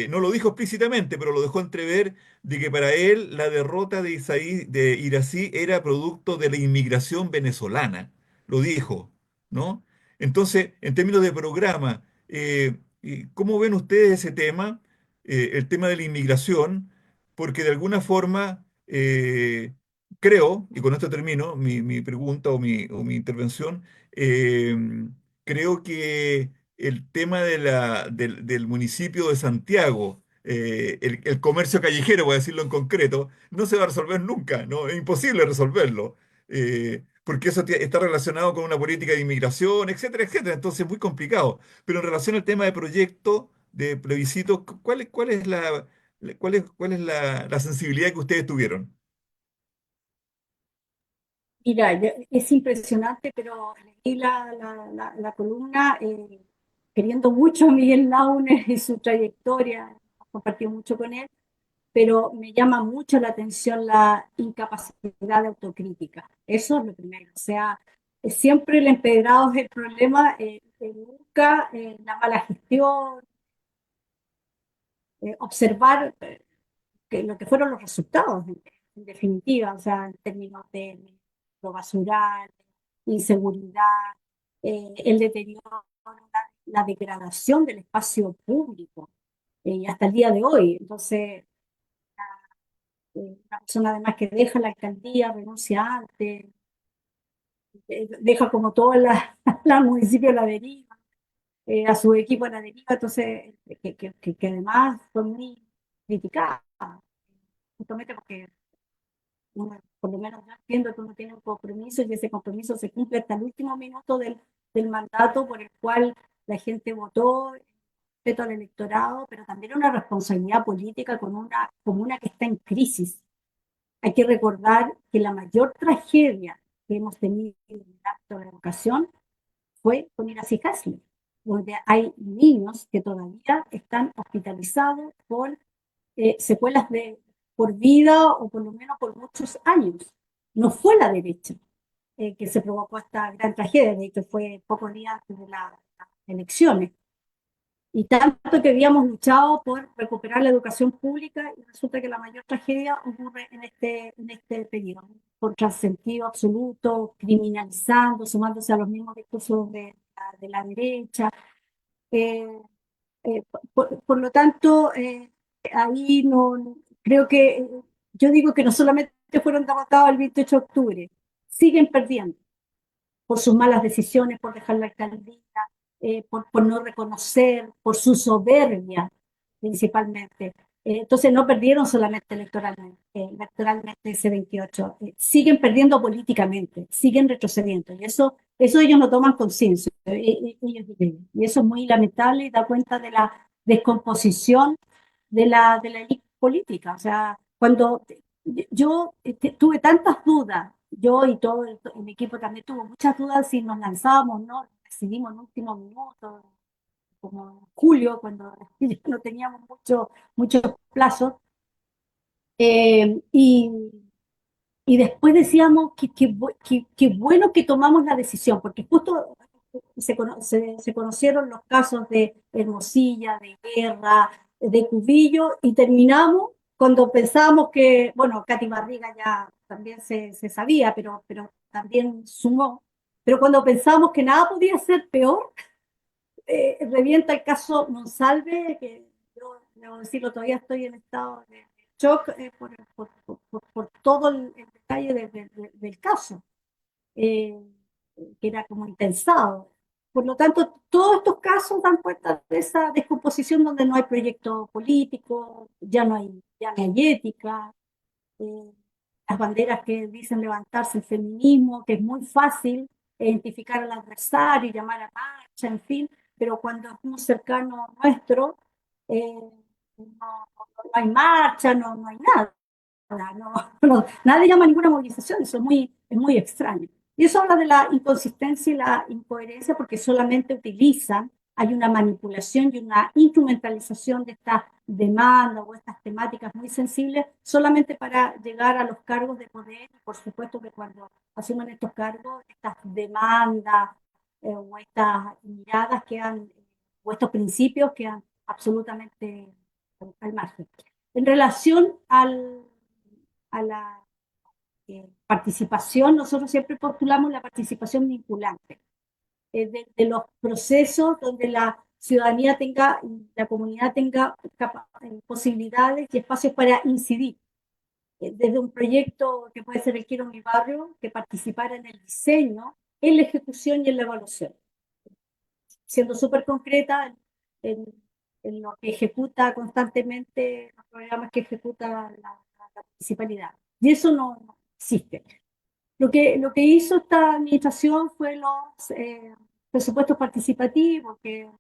no lo dijo explícitamente, pero lo dejó entrever, de que para él la derrota de Irací era producto de la inmigración venezolana. Lo dijo, ¿no? Entonces, en términos de programa, ¿y ¿cómo ven ustedes ese tema, el tema de la inmigración? Porque de alguna forma creo, y con esto termino mi pregunta o mi intervención, eh, creo que el tema del municipio de Santiago, el comercio callejero, voy a decirlo en concreto, no se va a resolver nunca, ¿no? Es imposible resolverlo, porque eso está relacionado con una política de inmigración, etcétera, etcétera. Entonces es muy complicado. Pero en relación al tema de proyecto, de plebiscito, ¿cuál es la sensibilidad que ustedes tuvieron? Mira, es impresionante, pero leí la columna. queriendo mucho a Miguel Launes y su trayectoria, he compartido mucho con él, pero me llama mucho la atención la incapacidad de autocrítica. Eso es lo primero. O sea, siempre el empedrado es el problema, nunca la mala gestión, observar lo que fueron los resultados, en definitiva, o sea, en términos de lo basural, inseguridad, el deterioro, la degradación del espacio público, hasta el día de hoy. Entonces, una persona además que deja la alcaldía, renuncia antes, deja como todo la municipio a la deriva, a su equipo a la deriva, entonces, que además fue muy criticada, justamente porque uno, por lo menos yo entiendo que uno tiene un compromiso y ese compromiso se cumple hasta el último minuto del mandato por el cual la gente votó, respeto al electorado, pero también una responsabilidad política con una comuna que está en crisis. Hay que recordar que la mayor tragedia que hemos tenido en el acto de educación fue con Iracy Hasler, donde hay niños que todavía están hospitalizados por secuelas por vida o por lo menos por muchos años. No fue la derecha que se provocó esta gran tragedia, de hecho fue pocos días antes de las elecciones. Y tanto que habíamos luchado por recuperar la educación pública y resulta que la mayor tragedia ocurre en este periodo, contrasentido absoluto, criminalizando, sumándose a los mismos discursos de la derecha. Eh, por lo tanto, ahí no, creo que yo digo que no solamente fueron derrotados el 28 de octubre, siguen perdiendo por sus malas decisiones, por dejar la alcaldía, por no reconocer, por su soberbia principalmente. Entonces no perdieron solamente electoralmente ese 28, siguen perdiendo políticamente, siguen retrocediendo. Y eso ellos no toman conciencia, y eso es muy lamentable y da cuenta de la descomposición de la élite política. O sea, cuando yo tuve tantas dudas, yo y todo el equipo también tuvo muchas dudas si nos lanzábamos, ¿no? Decidimos en último minuto, como en julio, cuando no teníamos muchos plazos. Y después decíamos que bueno que tomamos la decisión, porque justo se conocieron los casos de Hermosilla, de Guerra, de Cubillo, y terminamos cuando pensábamos que, bueno, Katy Barriga ya también se sabía, pero también sumó, pero cuando pensábamos que nada podía ser peor, revienta el caso Monsalve, que yo, debo decirlo, todavía estoy en estado de shock por todo el detalle del caso, eh, que era como intensado. Por lo tanto, todos estos casos dan cuenta de esa descomposición donde no hay proyecto político, ya no hay ética, eh, las banderas que dicen levantarse el feminismo, que es muy fácil identificar al adversario y llamar a marcha, en fin, pero cuando es muy cercano nuestro, no hay marcha, no hay nada. No, nadie llama a ninguna movilización, eso es muy extraño. Y eso habla de la inconsistencia y la incoherencia porque solamente utilizan, hay una manipulación y una instrumentalización de estas demandas o estas temáticas muy sensibles solamente para llegar a los cargos de poder. Y por supuesto que cuando asumen estos cargos, estas demandas o estas miradas quedan, o estos principios quedan absolutamente al margen. En relación a la participación, nosotros siempre postulamos la participación vinculante, de los procesos donde la ciudadanía tenga, la comunidad tenga posibilidades y espacios para incidir. Desde un proyecto que puede ser el Quiero mi barrio, que participara en el diseño, en la ejecución y en la evaluación, siendo súper concreta en lo que ejecuta constantemente, los programas que ejecuta la municipalidad. Y eso no existe. Lo que hizo esta administración fue los presupuestos participativos, que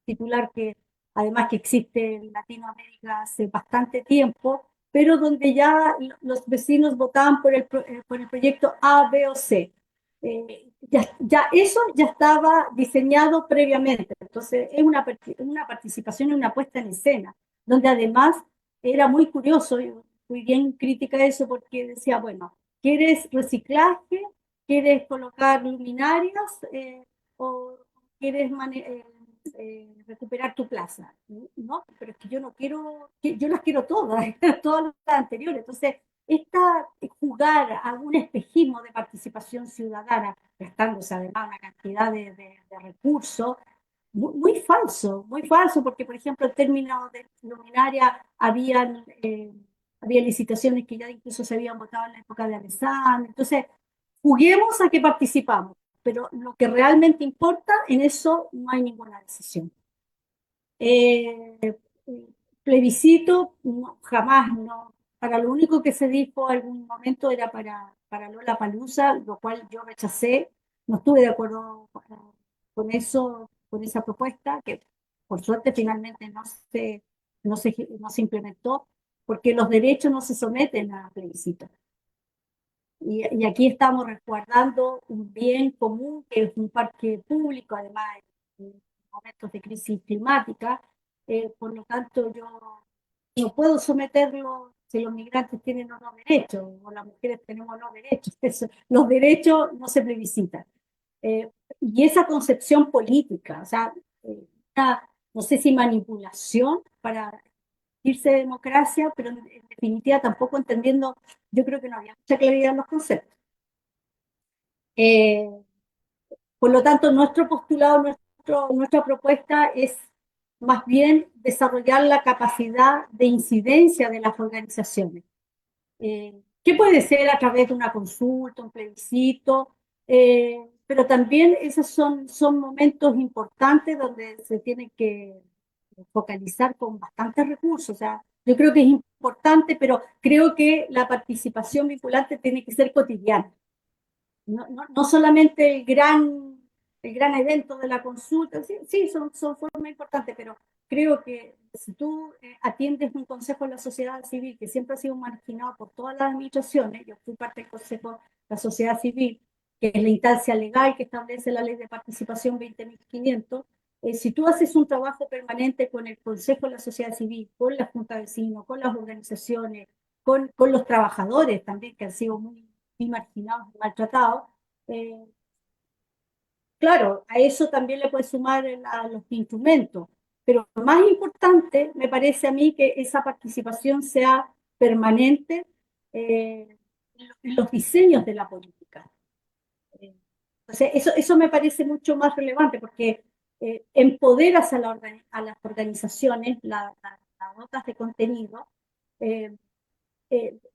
titular que además que existe en Latinoamérica hace bastante tiempo, pero donde ya los vecinos votaban por el proyecto A, B o C. Ya eso ya estaba diseñado previamente. Entonces, es una participación y una puesta en escena, donde además era muy curioso, yo fui bien crítica a eso porque decía, bueno, ¿quieres reciclaje? ¿Quieres colocar luminarias? ¿O quieres recuperar tu plaza? No, pero es que yo no quiero, yo las quiero todas, todas las anteriores. Entonces, esta jugar a un espejismo de participación ciudadana, gastándose además una cantidad de recursos, muy falso, porque por ejemplo en términos de luminaria había licitaciones que ya incluso se habían votado en la época de Alessandro. Entonces, juguemos a que participamos, pero lo que realmente importa, en eso no hay ninguna decisión. Eh, Plebiscito, no, jamás, no. Para lo único que se dijo en algún momento era para Lollapalooza, lo cual yo rechacé. No estuve de acuerdo con eso, con esa propuesta, que por suerte finalmente no se implementó, porque los derechos no se someten a plebiscito. Y aquí estamos resguardando un bien común, que es un parque público, además en momentos de crisis climática. Por lo tanto, yo no puedo someterlo si los migrantes tienen unos derechos o las mujeres tenemos los derechos. Los derechos no se plebiscitan. Eh, y esa concepción política, o sea, una, no sé si manipulación para irse de democracia, pero en definitiva tampoco entendiendo, yo creo que no había mucha claridad en los conceptos. Eh, por lo tanto, nuestro postulado, nuestra propuesta es más bien desarrollar la capacidad de incidencia de las organizaciones. Que puede ser a través de una consulta, un plebiscito, pero también esos son momentos importantes donde se tiene que focalizar con bastantes recursos. O sea, yo creo que es importante, pero creo que la participación vinculante tiene que ser cotidiana. No solamente el gran evento de la consulta, sí, sí son formas importantes, pero creo que si tú atiendes un consejo de la sociedad civil que siempre ha sido marginado por todas las administraciones, yo fui parte del consejo de la sociedad civil, que es la instancia legal que establece la ley de participación 20.500, si tú haces un trabajo permanente con el consejo de la sociedad civil, con la junta de vecinos, con las organizaciones, con los trabajadores también, que han sido muy marginados y maltratados, eh, claro, a eso también le puedes sumar a los instrumentos, pero lo más importante me parece a mí que esa participación sea permanente en los diseños de la política. Entonces, eso me parece mucho más relevante porque empoderas a las organizaciones, las notas de contenido, eh,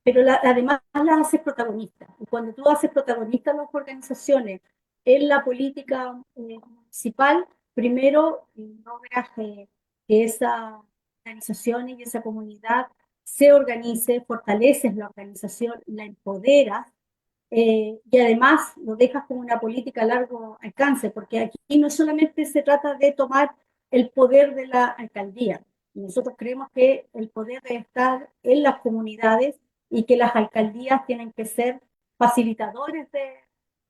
pero además las haces protagonistas. Y cuando tú haces protagonistas a las organizaciones en la política municipal, primero logras que esa organización y esa comunidad se organice, fortaleces la organización, la empoderas, y además lo dejas como una política a largo alcance, porque aquí no solamente se trata de tomar el poder de la alcaldía. Nosotros creemos que el poder debe estar en las comunidades y que las alcaldías tienen que ser facilitadores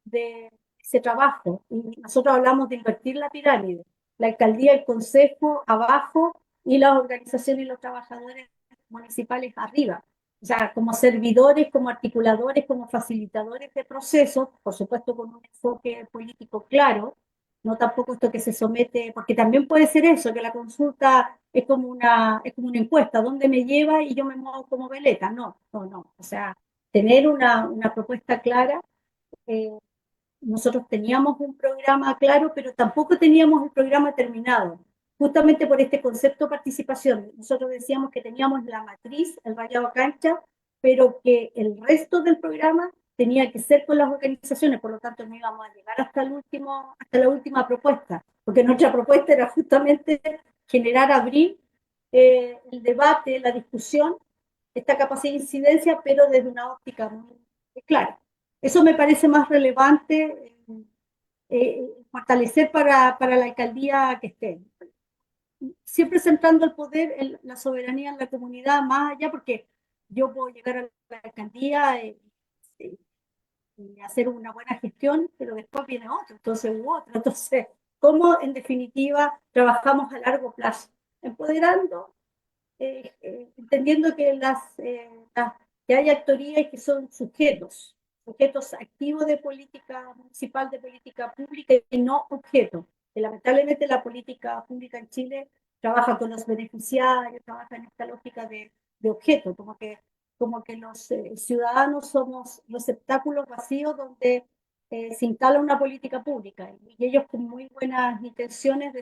de ese trabajo. Y nosotros hablamos de invertir la pirámide, la alcaldía, el consejo abajo y las organizaciones y los trabajadores municipales arriba. O sea, como servidores, como articuladores, como facilitadores de procesos, por supuesto con un enfoque político claro, no tampoco esto que se somete, porque también puede ser eso, que la consulta es como una encuesta, ¿dónde me lleva y yo me muevo como veleta? No. O sea, tener una propuesta clara. eh, Nosotros teníamos un programa claro, pero tampoco teníamos el programa terminado, justamente por este concepto de participación. Nosotros decíamos que teníamos la matriz, el rayado cancha, pero que el resto del programa tenía que ser con las organizaciones, por lo tanto no íbamos a llegar hasta la última propuesta, porque nuestra propuesta era justamente generar, abrir el debate, la discusión, esta capacidad de incidencia, pero desde una óptica muy clara. Eso me parece más relevante, fortalecer para la alcaldía que esté. Siempre centrando el poder, la soberanía en la comunidad más allá, porque yo puedo llegar a la alcaldía y hacer una buena gestión, pero después viene otro, entonces hubo otro. Entonces, ¿cómo en definitiva trabajamos a largo plazo? Empoderando, entendiendo que que hay actorías que son sujetos activos de política municipal, de política pública y no objetos. Que lamentablemente la política pública en Chile trabaja con los beneficiarios, trabaja en esta lógica de objeto, como que los ciudadanos somos receptáculos vacíos donde se instala una política pública y ellos con muy buenas intenciones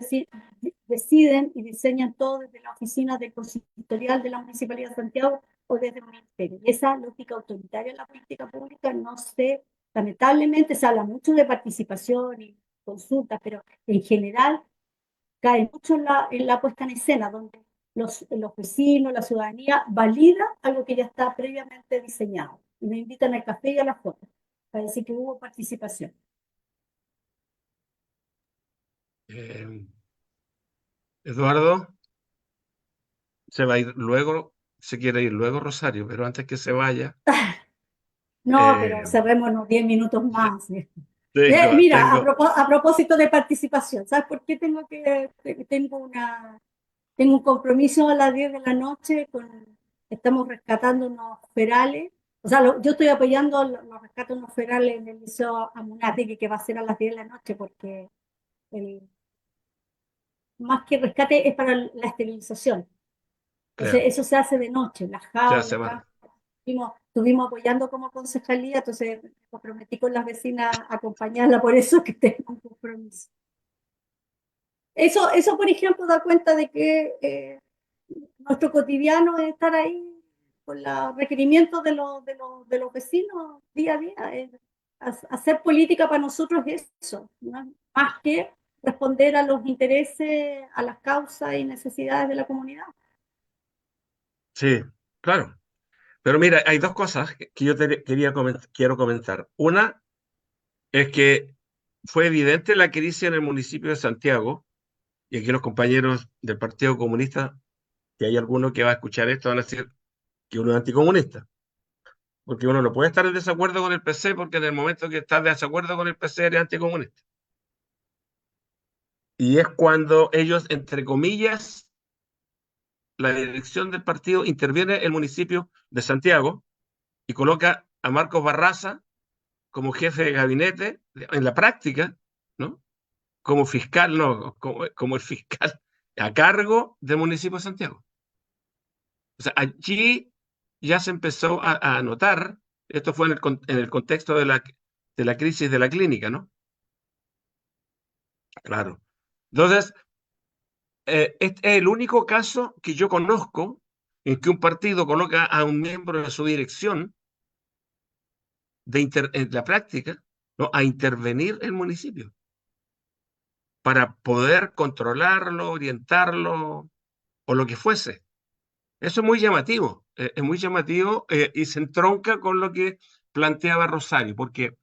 deciden y diseñan todo desde la oficina del consistorial de la Municipalidad de Santiago o desde el Ministerio. Y esa lógica autoritaria en la política pública no se, lamentablemente se habla mucho de participación y consultas, pero en general cae mucho en la puesta en escena, donde los vecinos, la ciudadanía valida algo que ya está previamente diseñado. Y me invitan al café y a la foto para decir que hubo participación. Eduardo se va a ir luego, se quiere ir luego Rosario, pero antes que se vaya, No, pero eh, cerremos unos 10 minutos más. tengo, Mira, tengo, a propósito de participación, ¿sabes por qué tengo un compromiso a las 10 de la noche? Estamos rescatando unos ferales. O sea, yo estoy apoyando los rescates de unos ferales en el Liceo Amunátegui, que va a ser a las 10 de la noche, porque más que rescate es para la esterilización. Entonces, claro, eso se hace de noche, en las ya jaulas, se va. acá. Estuvimos apoyando como concejalía, entonces me comprometí con las vecinas a acompañarla, por eso que tengo un compromiso. Eso, por ejemplo, da cuenta de que nuestro cotidiano es estar ahí con los requerimientos de los vecinos día a día. Hacer política para nosotros es eso, ¿no? Más que responder a los intereses, a las causas y necesidades de la comunidad. Sí, claro. Pero mira, hay dos cosas que yo quiero comentar. Una es que fue evidente la crisis en el municipio de Santiago, y aquí los compañeros del Partido Comunista, que hay alguno que va a escuchar esto, van a decir que uno es anticomunista, porque uno no puede estar en desacuerdo con el PC, porque en el momento que estás de desacuerdo con el PC eres anticomunista. Y es cuando ellos, entre comillas, la dirección del partido interviene el municipio de Santiago y coloca a Marcos Barraza como jefe de gabinete en la práctica, ¿no? Como fiscal, no, como el fiscal a cargo del municipio de Santiago. O sea, allí ya se empezó a notar, esto fue en el contexto de la crisis de la clínica, ¿no? Claro. Entonces, este es el único caso que yo conozco en que un partido coloca a un miembro de su dirección en la práctica, ¿no? A intervenir el municipio para poder controlarlo, orientarlo o lo que fuese. Eso es muy llamativo y se entronca con lo que planteaba Rosario, porque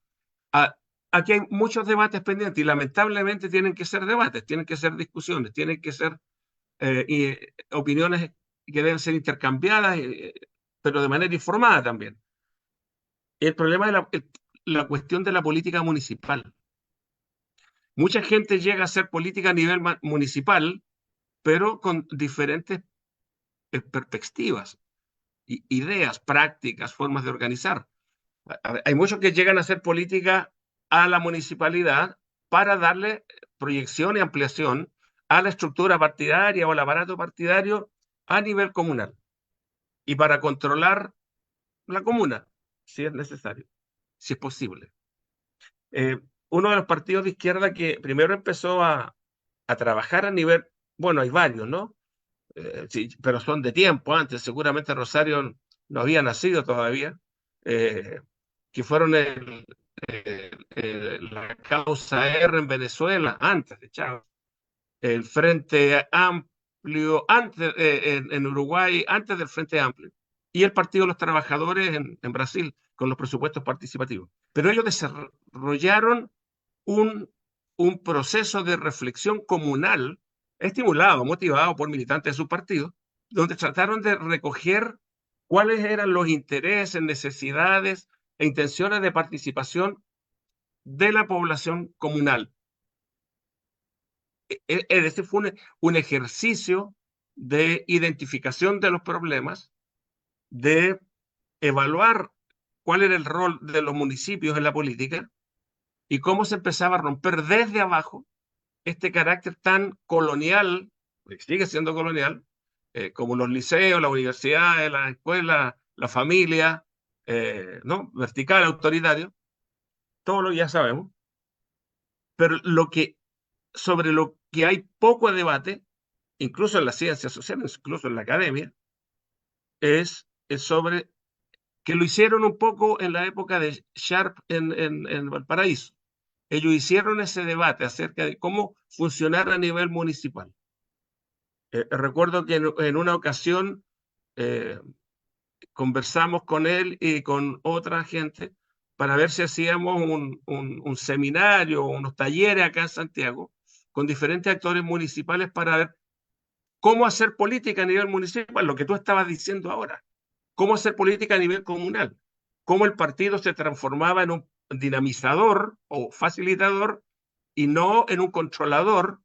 ah, aquí hay muchos debates pendientes y lamentablemente tienen que ser debates, tienen que ser discusiones, tienen que ser opiniones que deben ser intercambiadas, pero de manera informada también. El problema es la cuestión de la política municipal. Mucha gente llega a hacer política a nivel municipal, pero con diferentes perspectivas, ideas, prácticas, formas de organizar. Hay muchos que llegan a hacer política a la municipalidad para darle proyección y ampliación a la estructura partidaria o al aparato partidario a nivel comunal y para controlar la comuna, si es necesario, si es posible. Uno de los partidos de izquierda que primero empezó a trabajar a nivel, bueno, hay varios, ¿no? Sí, pero son de tiempo antes, seguramente Rosario no había nacido todavía, eh, que fueron la causa R en Venezuela, antes de Chávez, el Frente Amplio antes, en Uruguay, antes del Frente Amplio, y el Partido de los Trabajadores en Brasil, con los presupuestos participativos. Pero ellos desarrollaron un, un proceso de reflexión comunal, estimulado, motivado por militantes de su partido, donde trataron de recoger cuáles eran los intereses, necesidades e intenciones de participación de la población comunal. Es decir, fue un ejercicio de identificación de los problemas, de evaluar cuál era el rol de los municipios en la política y cómo se empezaba a romper desde abajo este carácter tan colonial, que sigue siendo colonial, como los liceos, las universidades, las escuelas, la familia, ¿no? Vertical, autoritario, todo lo que ya sabemos, pero sobre lo que hay poco debate, incluso en las ciencias sociales, incluso en la academia, es sobre que lo hicieron un poco en la época de Sharp en Valparaíso. Ellos hicieron ese debate acerca de cómo funcionar a nivel municipal. Recuerdo que en una ocasión eh, conversamos con él y con otra gente para ver si hacíamos un seminario, unos talleres acá en Santiago, con diferentes actores municipales para ver cómo hacer política a nivel municipal, lo que tú estabas diciendo ahora, cómo hacer política a nivel comunal, cómo el partido se transformaba en un dinamizador o facilitador y no en un controlador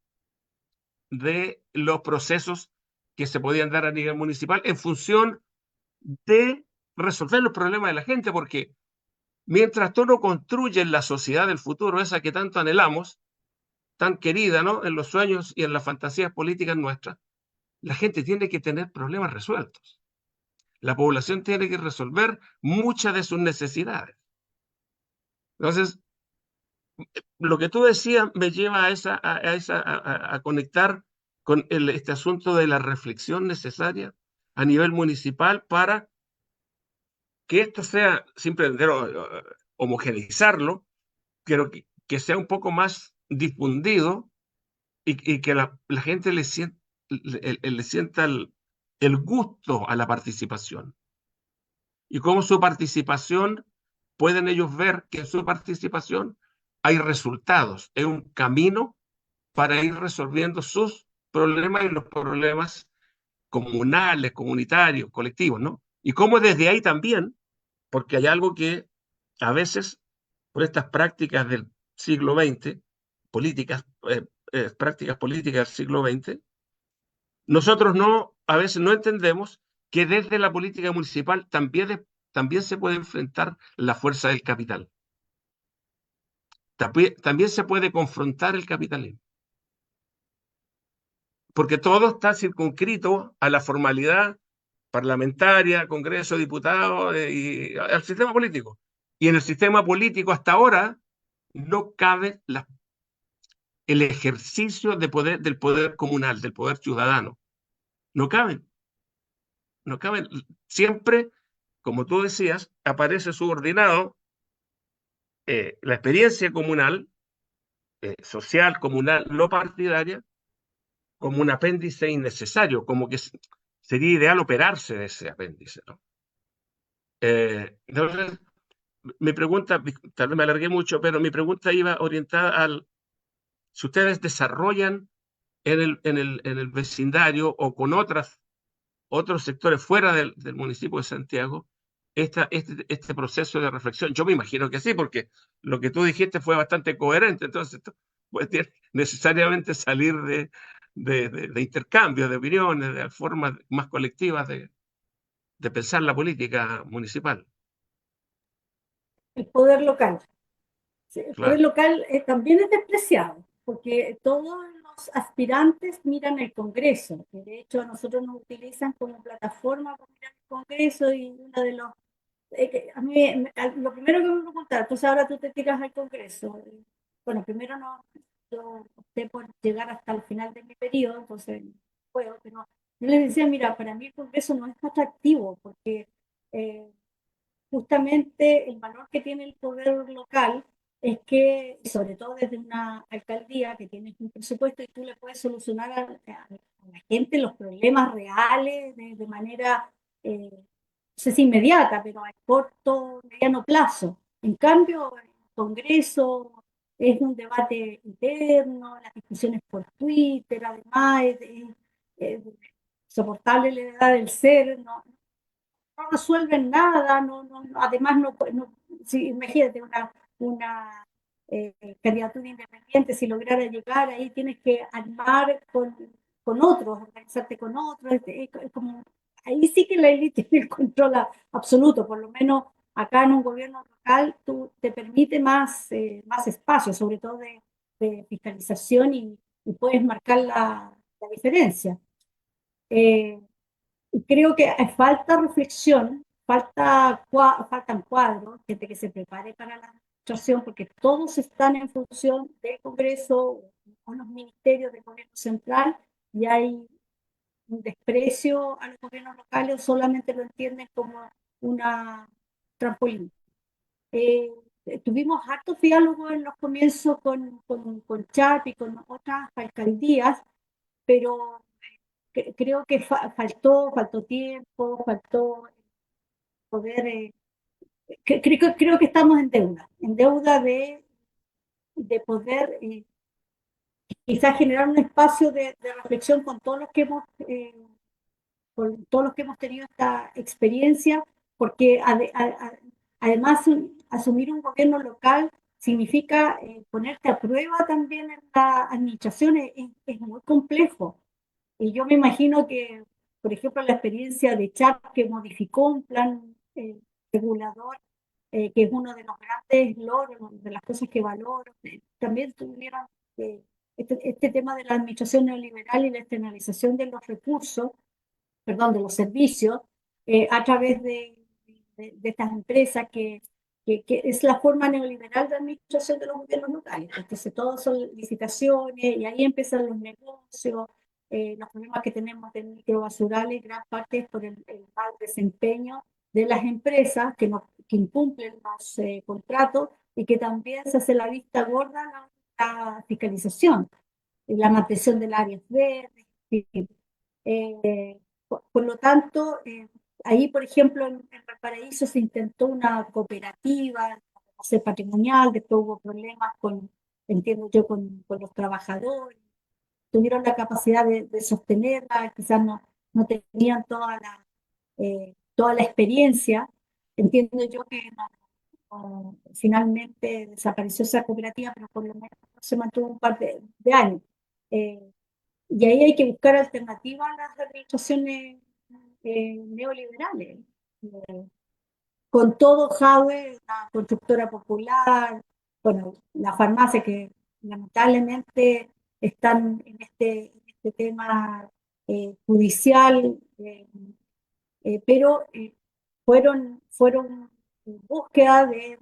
de los procesos que se podían dar a nivel municipal en función de resolver los problemas de la gente, porque mientras tú no construyes la sociedad del futuro, esa que tanto anhelamos, tan querida, ¿no? En los sueños y en las fantasías políticas nuestras, la gente tiene que tener problemas resueltos. La población tiene que resolver muchas de sus necesidades. Entonces, lo que tú decías me lleva a conectar con este asunto de la reflexión necesaria a nivel municipal para que esto sea, sin pretender homogeneizarlo, pero que sea un poco más difundido y que la gente le sienta el gusto a la participación. Y cómo su participación, pueden ellos ver que en su participación hay resultados, es un camino para ir resolviendo sus problemas y los problemas comunales, comunitarios, colectivos, ¿no? Y cómo desde ahí también, porque hay algo que a veces, por estas prácticas del siglo XX, prácticas políticas del siglo XX, nosotros a veces no entendemos que desde la política municipal también se puede enfrentar la fuerza del capital. También se puede confrontar el capitalismo. Porque todo está circunscrito a la formalidad parlamentaria, Congreso, diputados y al sistema político. Y en el sistema político hasta ahora no cabe el ejercicio del poder comunal, del poder ciudadano. No caben, no caben. Siempre, como tú decías, aparece subordinado la experiencia comunal, social, comunal, no partidaria, como un apéndice innecesario, como que sería ideal operarse de ese apéndice, ¿no? Entonces, mi pregunta, tal vez me alargué mucho, pero mi pregunta iba orientada si ustedes desarrollan en el vecindario o con otros sectores fuera del municipio de Santiago este proceso de reflexión. Yo me imagino que sí, porque lo que tú dijiste fue bastante coherente, entonces pues, tiene necesariamente salir de intercambios de opiniones, de formas más colectivas de pensar la política municipal. El poder local. Sí, el poder Claro, local también es despreciado, porque todos los aspirantes miran el Congreso, que de hecho a nosotros nos utilizan como plataforma para mirar el Congreso y uno de los... a mí, lo primero que me preguntaron, entonces ahora tú te tiras al Congreso. Bueno, primero no, yo opté por llegar hasta el final de mi periodo, entonces no puedo, pero yo les decía, mira, para mí el Congreso no es atractivo, porque... Eh, justamente el valor que tiene el poder local es que, sobre todo desde una alcaldía que tienes un presupuesto y tú le puedes solucionar a la gente los problemas reales de manera, no sé si inmediata, pero a corto, mediano plazo. En cambio, el Congreso es un debate interno, las discusiones por Twitter, además, es soportable la edad del ser, ¿no? no resuelven nada, además si, imagínate una candidatura independiente, si lograra llegar ahí tienes que armar con otros, organizarte con otros, es como, ahí sí que la élite tiene el control absoluto, por lo menos acá en un gobierno local tú, te permite más espacio, sobre todo de fiscalización y puedes marcar la diferencia. Y creo que falta reflexión, faltan cuadros, gente que se prepare para la administración, porque todos están en función del Congreso o los ministerios del gobierno central y hay un desprecio a los gobiernos locales, solamente lo entienden como una trampolín. Eh, Tuvimos hartos diálogos en los comienzos con CHAP y con otras alcaldías, pero creo que faltó tiempo, faltó poder, creo que estamos en deuda de poder quizás generar un espacio de reflexión con todos los que hemos tenido esta experiencia, porque además asumir un gobierno local significa ponerte a prueba también en la administración, es muy complejo. Y yo me imagino que, por ejemplo, la experiencia de CHAP que modificó un plan regulador, que es uno de los grandes logros, de las cosas que valoro, también tuvieron este tema de la administración neoliberal y la externalización de los recursos, perdón, de los servicios, a través de estas empresas que es la forma neoliberal de administración de los gobiernos locales. Entonces, todos son licitaciones y ahí empiezan los negocios, los problemas que tenemos de microbasurales, gran parte es por el mal desempeño de las empresas que incumplen los contratos y que también se hace la vista gorda la fiscalización, la mantención del área verde. Eh, por lo tanto, ahí, por ejemplo, en Valparaíso se intentó una cooperativa, no sé, patrimonial, después hubo problemas entiendo yo, con los trabajadores, tuvieron la capacidad de sostenerla, quizás no tenían toda la experiencia. Entiendo yo que finalmente desapareció esa cooperativa, pero por lo menos se mantuvo un par de años. Eh, y ahí hay que buscar alternativas a las administraciones neoliberales. Con todo, Howe, la constructora popular, bueno, la farmacia que lamentablemente están en este tema judicial, pero fueron búsqueda de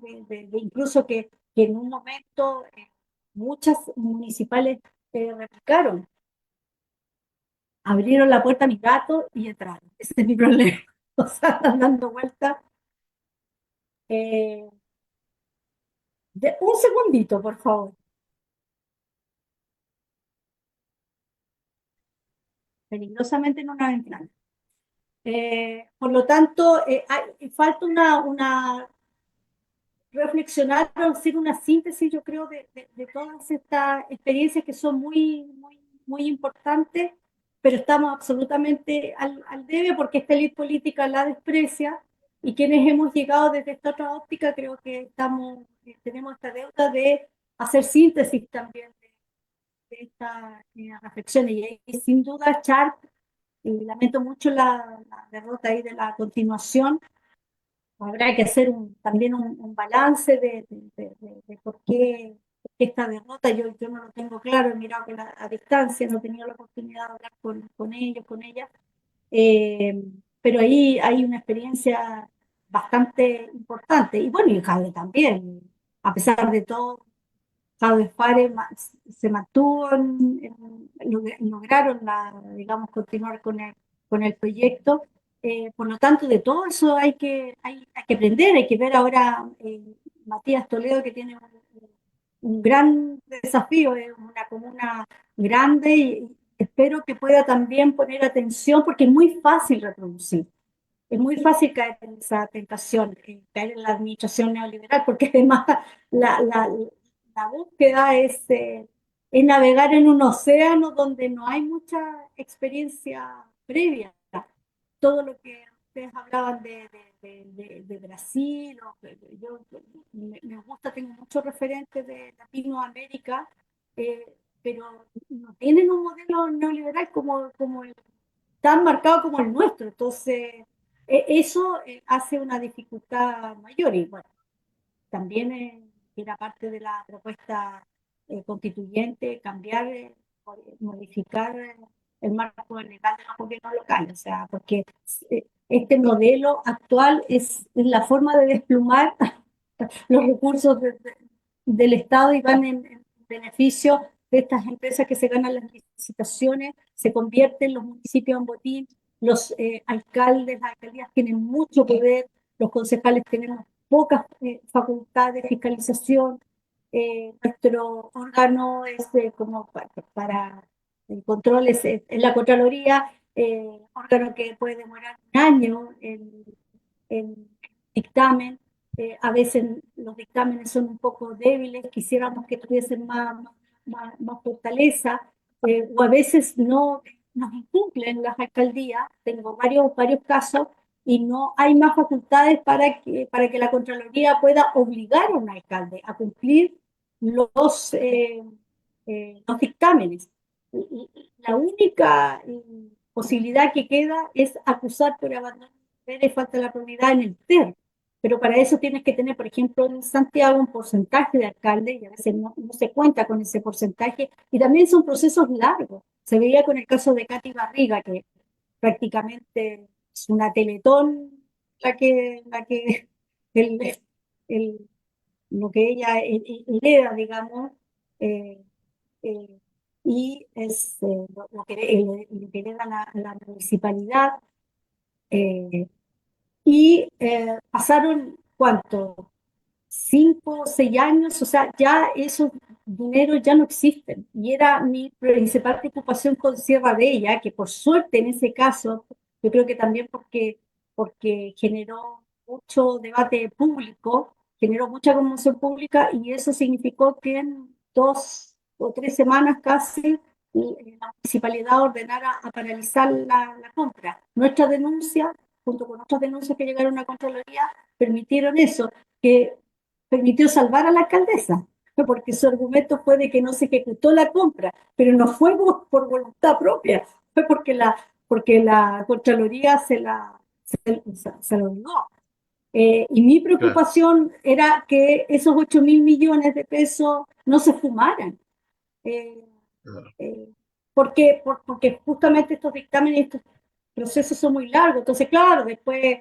incluso que en un momento muchas municipales replicaron, abrieron la puerta a mis gatos y entraron. Ese es mi problema. O sea, están dando vueltas. Eh, un segundito, por favor. Peligrosamente en una ventana. Por lo tanto, falta una reflexionar, hacer una síntesis, yo creo, de todas estas experiencias que son muy importantes, pero estamos absolutamente al debe porque esta elite política la desprecia y quienes hemos llegado desde esta otra óptica creo que tenemos esta deuda de hacer síntesis también de estas reflexiones. Y ahí, sin duda, Sharp, y lamento mucho la derrota ahí de la continuación, habrá que hacer también un balance de por qué esta derrota. Yo no lo tengo claro, he mirado a distancia, no he tenido la oportunidad de hablar con ellos, con ellas, pero ahí hay una experiencia bastante importante. Y bueno, y Jade también, a pesar de todo, Jade Fare se mantuvo, lograron, digamos, continuar con el proyecto. Por lo tanto, de todo eso hay que aprender, hay que ver ahora Matías Toledo que tiene un gran desafío, es una comuna grande y espero que pueda también poner atención porque es muy fácil reproducir. Es muy fácil caer en esa tentación, caer en la administración neoliberal, porque además la búsqueda es navegar en un océano donde no hay mucha experiencia previa. Todo lo que ustedes hablaban de Brasil, yo me gusta, tengo muchos referentes de Latinoamérica, eh, pero no tienen un modelo neoliberal como tan marcado como el nuestro. Entonces, eso hace una dificultad mayor. Y bueno, también era parte de la propuesta constituyente cambiar, modificar el marco legal de los gobiernos locales, o sea, porque este modelo actual es la forma de desplumar los recursos del Estado y van en beneficio de estas empresas que se ganan las licitaciones, se convierten los municipios en botín, los alcaldes, las alcaldías tienen mucho poder, los concejales tenemos pocas facultades de fiscalización, nuestro órgano es como para el control es la Contraloría, órgano que puede demorar un año en dictamen. A veces los dictámenes son un poco débiles, quisiéramos que tuviesen más fortaleza, o a veces no nos incumplen las alcaldías. Tengo varios casos y no hay más facultades para que la Contraloría pueda obligar a un alcalde a cumplir los dictámenes. La única posibilidad que queda es acusar por abandono de falta de la probidad en el TER. Pero para eso tienes que tener, por ejemplo, en Santiago un porcentaje de alcaldes, y a veces no se cuenta con ese porcentaje, y también son procesos largos. Se veía con el caso de Katy Barriga, que prácticamente es una teletón el, el, lo que ella hereda, digamos, eh, eh, y es lo que hereda la municipalidad. eh, y pasaron, ¿cuánto? 5 o 6 años, o sea, ya esos dineros ya no existen. Y era mi principal preocupación con Sierra de ella, que por suerte en ese caso, yo creo que también porque generó mucho debate público, generó mucha conmoción pública y eso significó que en 2 o 3 semanas casi la municipalidad ordenara a paralizar la compra. Nuestra denuncia, junto con otras denuncias que llegaron a Contraloría, permitieron eso, que permitió salvar a la alcaldesa, porque su argumento fue de que no se ejecutó la compra, pero no fue por voluntad propia, fue porque la Contraloría se lo negó. Y mi Claro, preocupación era que esos 8.000 millones de pesos no se fumaran. Eh, claro. eh, porque justamente estos dictámenes, estos procesos son muy largos. Entonces, claro, después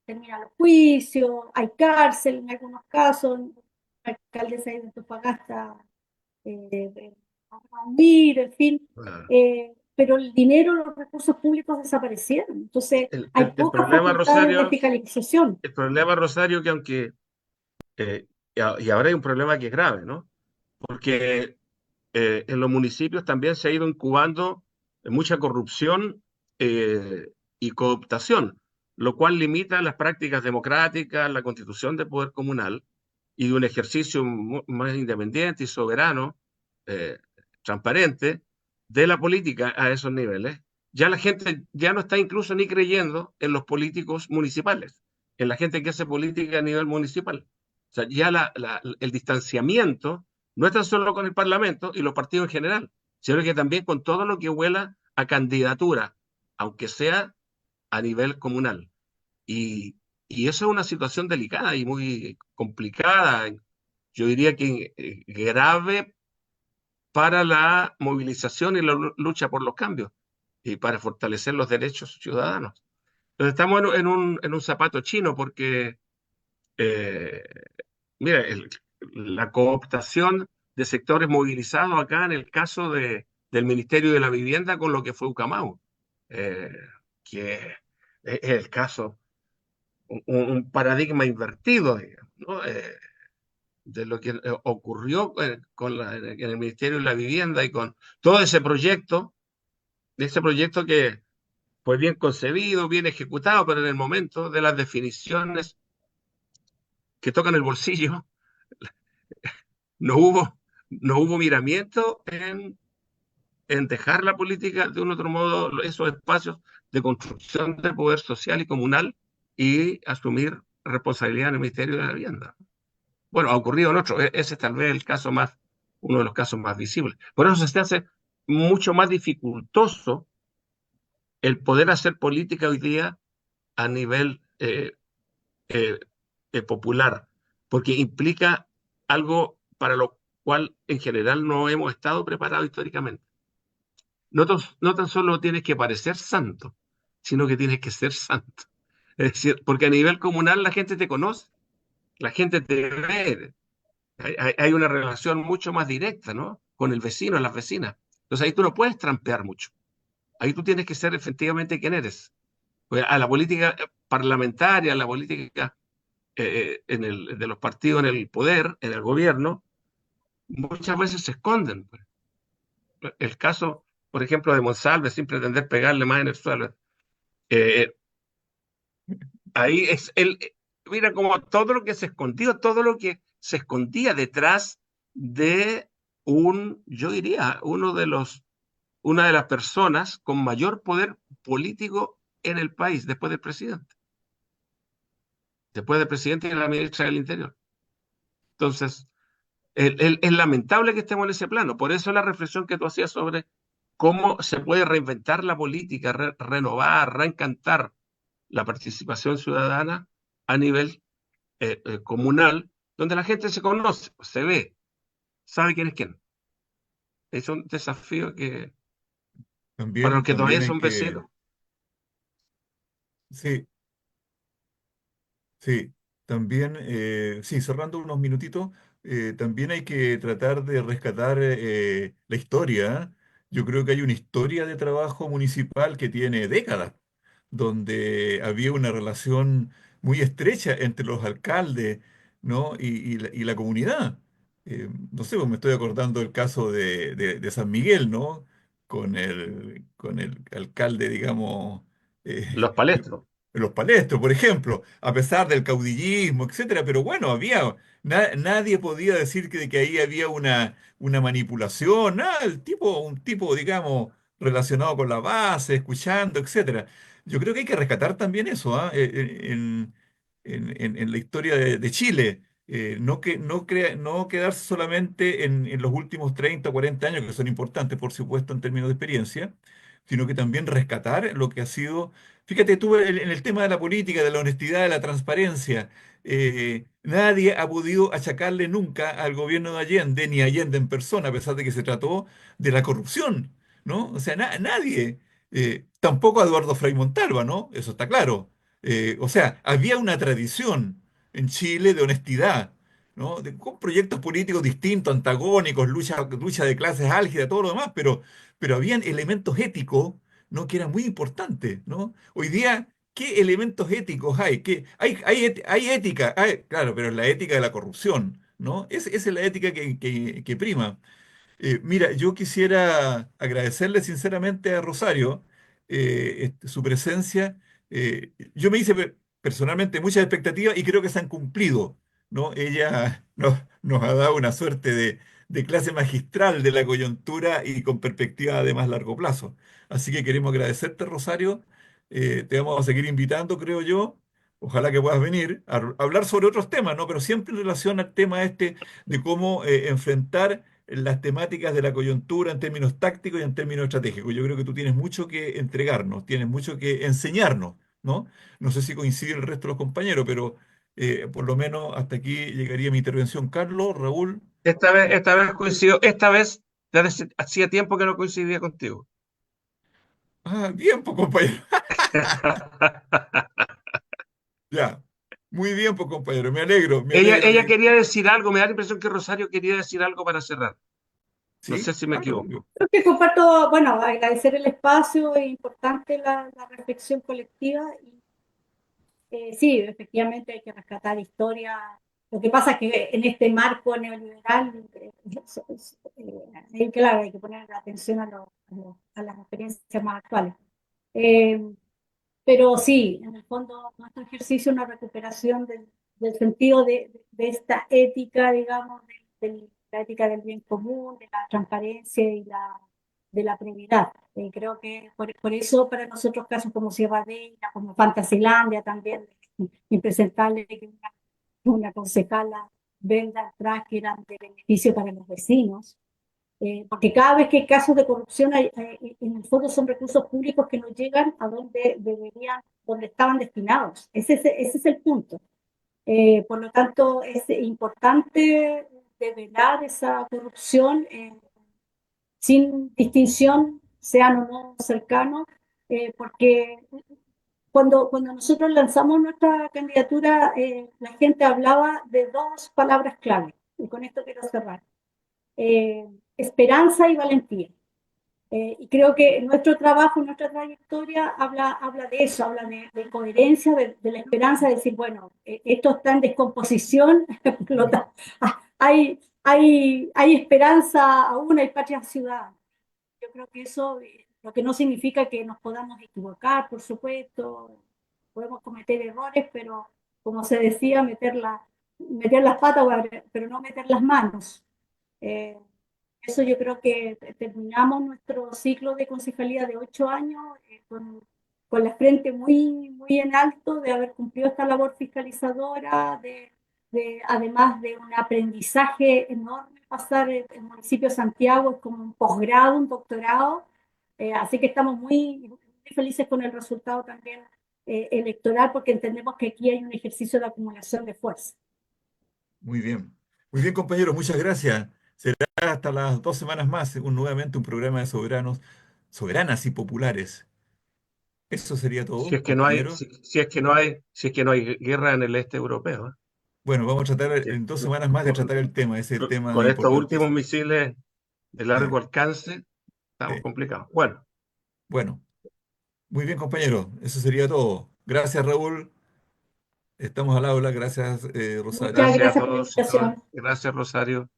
terminan los juicios, hay cárcel en algunos casos, la alcaldesa de Antofagasta va a huir, en fin, Claro. pero el dinero, los recursos públicos desaparecieron. Entonces, El, hay el- el pocas problema, facultades de Rosario, fiscalización. el problema, Rosario, que aunque, y ahora hay un problema que es grave, ¿no? Porque en los municipios también se ha ido incubando mucha corrupción y cooptación, lo cual limita las prácticas democráticas, la constitución del poder comunal y de un ejercicio más independiente y soberano, eh, transparente, de la política a esos niveles. Ya la gente ya no está incluso ni creyendo en los políticos municipales, en la gente que hace política a nivel municipal. O sea, ya el distanciamiento no es tan solo con el Parlamento y los partidos en general, sino que también con todo lo que huela a candidatura, aunque sea a nivel comunal. Y, y eso es una situación delicada y muy complicada, yo diría que grave para la movilización y la lucha por los cambios y para fortalecer los derechos ciudadanos. Entonces estamos en un zapato chino porque eh, mira, la cooptación de sectores movilizados acá en el caso del Ministerio de la Vivienda con lo que fue Ucamau, eh, que es el caso, un paradigma invertido, digamos, ¿no? De lo que ocurrió en el Ministerio de la Vivienda y con todo ese proyecto que fue bien concebido, bien ejecutado, pero en el momento de las definiciones que tocan el bolsillo, no hubo, no hubo miramiento en dejar la política de un otro modo, esos espacios de construcción de poder social y comunal y asumir responsabilidad en el Ministerio de la Vivienda. Bueno, ha ocurrido en otros, ese es tal vez el caso más, uno de los casos más visibles. Por eso se hace mucho más dificultoso el poder hacer política hoy día a nivel eh, popular, porque implica algo para lo cual en general no hemos estado preparados históricamente. No tan solo tienes que parecer santo, sino que tienes que ser santo. Es decir, porque a nivel comunal la gente te conoce, la gente te ve, hay una relación mucho más directa, ¿no? Con el vecino, las vecinas. Entonces ahí tú no puedes trampear mucho. Ahí tú tienes que ser efectivamente quien eres. Pues a la política parlamentaria, a la política de los partidos en el poder, en el gobierno, muchas veces se esconden, pues. El caso, por ejemplo, de Monsalve, sin pretender pegarle más en el suelo. Eh, ahí es el, mira como todo lo que se escondió, todo lo que se escondía detrás de yo diría, una de las personas con mayor poder político en el país, después del presidente y de la ministra del Interior. Entonces, es lamentable que estemos en ese plano. Por eso la reflexión que tú hacías sobre cómo se puede reinventar la política, renovar, reencantar la participación ciudadana a nivel comunal, donde la gente se conoce, se ve, sabe quién es quién. Es un desafío que para los También, que todavía también hay son que, vecinos. sí, sí, también, sí, cerrando unos minutitos, también hay que tratar de rescatar la historia. Yo creo que hay una historia de trabajo municipal que tiene décadas, donde había una relación muy estrecha entre los alcaldes, ¿no? y la comunidad. No sé, pues me estoy acordando del caso de San Miguel, ¿no? Con el alcalde, digamos, Los que palestros. los palestros, por ejemplo, a pesar del caudillismo, etcétera, pero bueno, nadie podía decir que ahí había una manipulación, nada, un tipo, digamos, relacionado con la base, escuchando, etcétera. Yo creo que hay que rescatar también eso, ¿ah? En la historia de Chile. No quedarse solamente en los últimos 30 o 40 años, que son importantes, por supuesto, en términos de experiencia, sino que también rescatar lo que ha sido. Fíjate tú en el tema de la política, de la honestidad, de la transparencia. Nadie ha podido achacarle nunca al gobierno de Allende, ni a Allende en persona, a pesar de que se trató de la corrupción, ¿no? O sea, nadie. Tampoco a Eduardo Frei Montalva, ¿no? Eso está claro. O sea, había una tradición en Chile de honestidad, ¿no? Con proyectos políticos distintos, antagónicos, lucha de clases álgida, todo lo demás, pero habían elementos éticos, ¿no? Que eran muy importantes, ¿no? Hoy día, ¿qué elementos éticos hay? Hay ética, claro, pero es la ética de la corrupción, ¿no? Esa es la ética que prima. Mira, yo quisiera agradecerle sinceramente a Rosario su presencia. Yo me hice personalmente muchas expectativas y creo que se han cumplido, ¿no? Ella nos ha dado una suerte de clase magistral de la coyuntura y con perspectiva de más largo plazo. Así que queremos agradecerte, Rosario. Te vamos a seguir invitando, creo yo. Ojalá que puedas venir a hablar sobre otros temas, ¿no? Pero siempre en relación al tema este de cómo enfrentar las temáticas de la coyuntura en términos tácticos y en términos estratégicos. Yo creo que tú tienes mucho que entregarnos, tienes mucho que enseñarnos, ¿no? No sé si coincide el resto de los compañeros, pero por lo menos hasta aquí llegaría mi intervención. Carlos, Raúl. Esta vez coincido, esta vez hacía tiempo que no coincidía contigo. Bien, pues compañero. Ya, muy bien, pues compañero. Me alegro Ella de... quería decir algo, me da la impresión que Rosario quería decir algo para cerrar. No sé ¿Sí? si me Creo equivoco. que comparto, bueno, agradecer el espacio, es importante la reflexión colectiva y sí, efectivamente hay que rescatar historia. Lo que pasa es que en este marco neoliberal, claro, hay que poner atención a las experiencias más actuales. Eh, pero sí, en el fondo, nuestro ejercicio es una recuperación del sentido de esta ética, digamos, la ética del bien común, de la transparencia de la prioridad. Creo que por eso para nosotros casos como Sierra Bella, como Fantasilandia también, impresentable que una concejala venda atrás que eran de beneficio para los vecinos. Porque cada vez que hay casos de corrupción, en el fondo son recursos públicos que no llegan a donde deberían, donde estaban destinados. Ese es el punto. Por lo tanto, es importante develar esa corrupción sin distinción, sean o no cercanos, porque cuando nosotros lanzamos nuestra candidatura, la gente hablaba de dos palabras clave, y con esto quiero cerrar, eh, esperanza y valentía. Y creo que nuestro trabajo, nuestra trayectoria habla de eso, habla de coherencia, de la esperanza, de decir, bueno, esto está en descomposición, por lo tanto, hay esperanza aún, hay patria ciudad. Yo creo que eso, lo que no significa que nos podamos equivocar, por supuesto, podemos cometer errores, pero como se decía, meter las patas, pero no meter las manos. Eh, Eso yo creo que terminamos nuestro ciclo de concejalía de 8 años con la frente muy en alto de haber cumplido esta labor fiscalizadora, además de un aprendizaje enorme. Pasar el municipio de Santiago es como un posgrado, un doctorado, así que estamos muy felices con el resultado también electoral porque entendemos que aquí hay un ejercicio de acumulación de fuerza. Muy bien. Muy bien, compañeros, muchas gracias. Será hasta las 2 semanas más, nuevamente un programa de soberanos, soberanas y populares. Eso sería Si todo, es que no hay, compañeros. si es que no hay guerra en el este europeo, ¿eh? Bueno, vamos a tratar Que en 2 semanas más de tratar el tema, ese tema con estos últimos importantísimo. misiles de Eh, largo alcance, estamos eh, complicados. Bueno, bueno, muy bien, compañeros, eso sería todo. Gracias, Raúl. Estamos al habla. Gracias, Rosario. Muchas gracias a gracias por la todos y todas. invitación. Gracias, Rosario.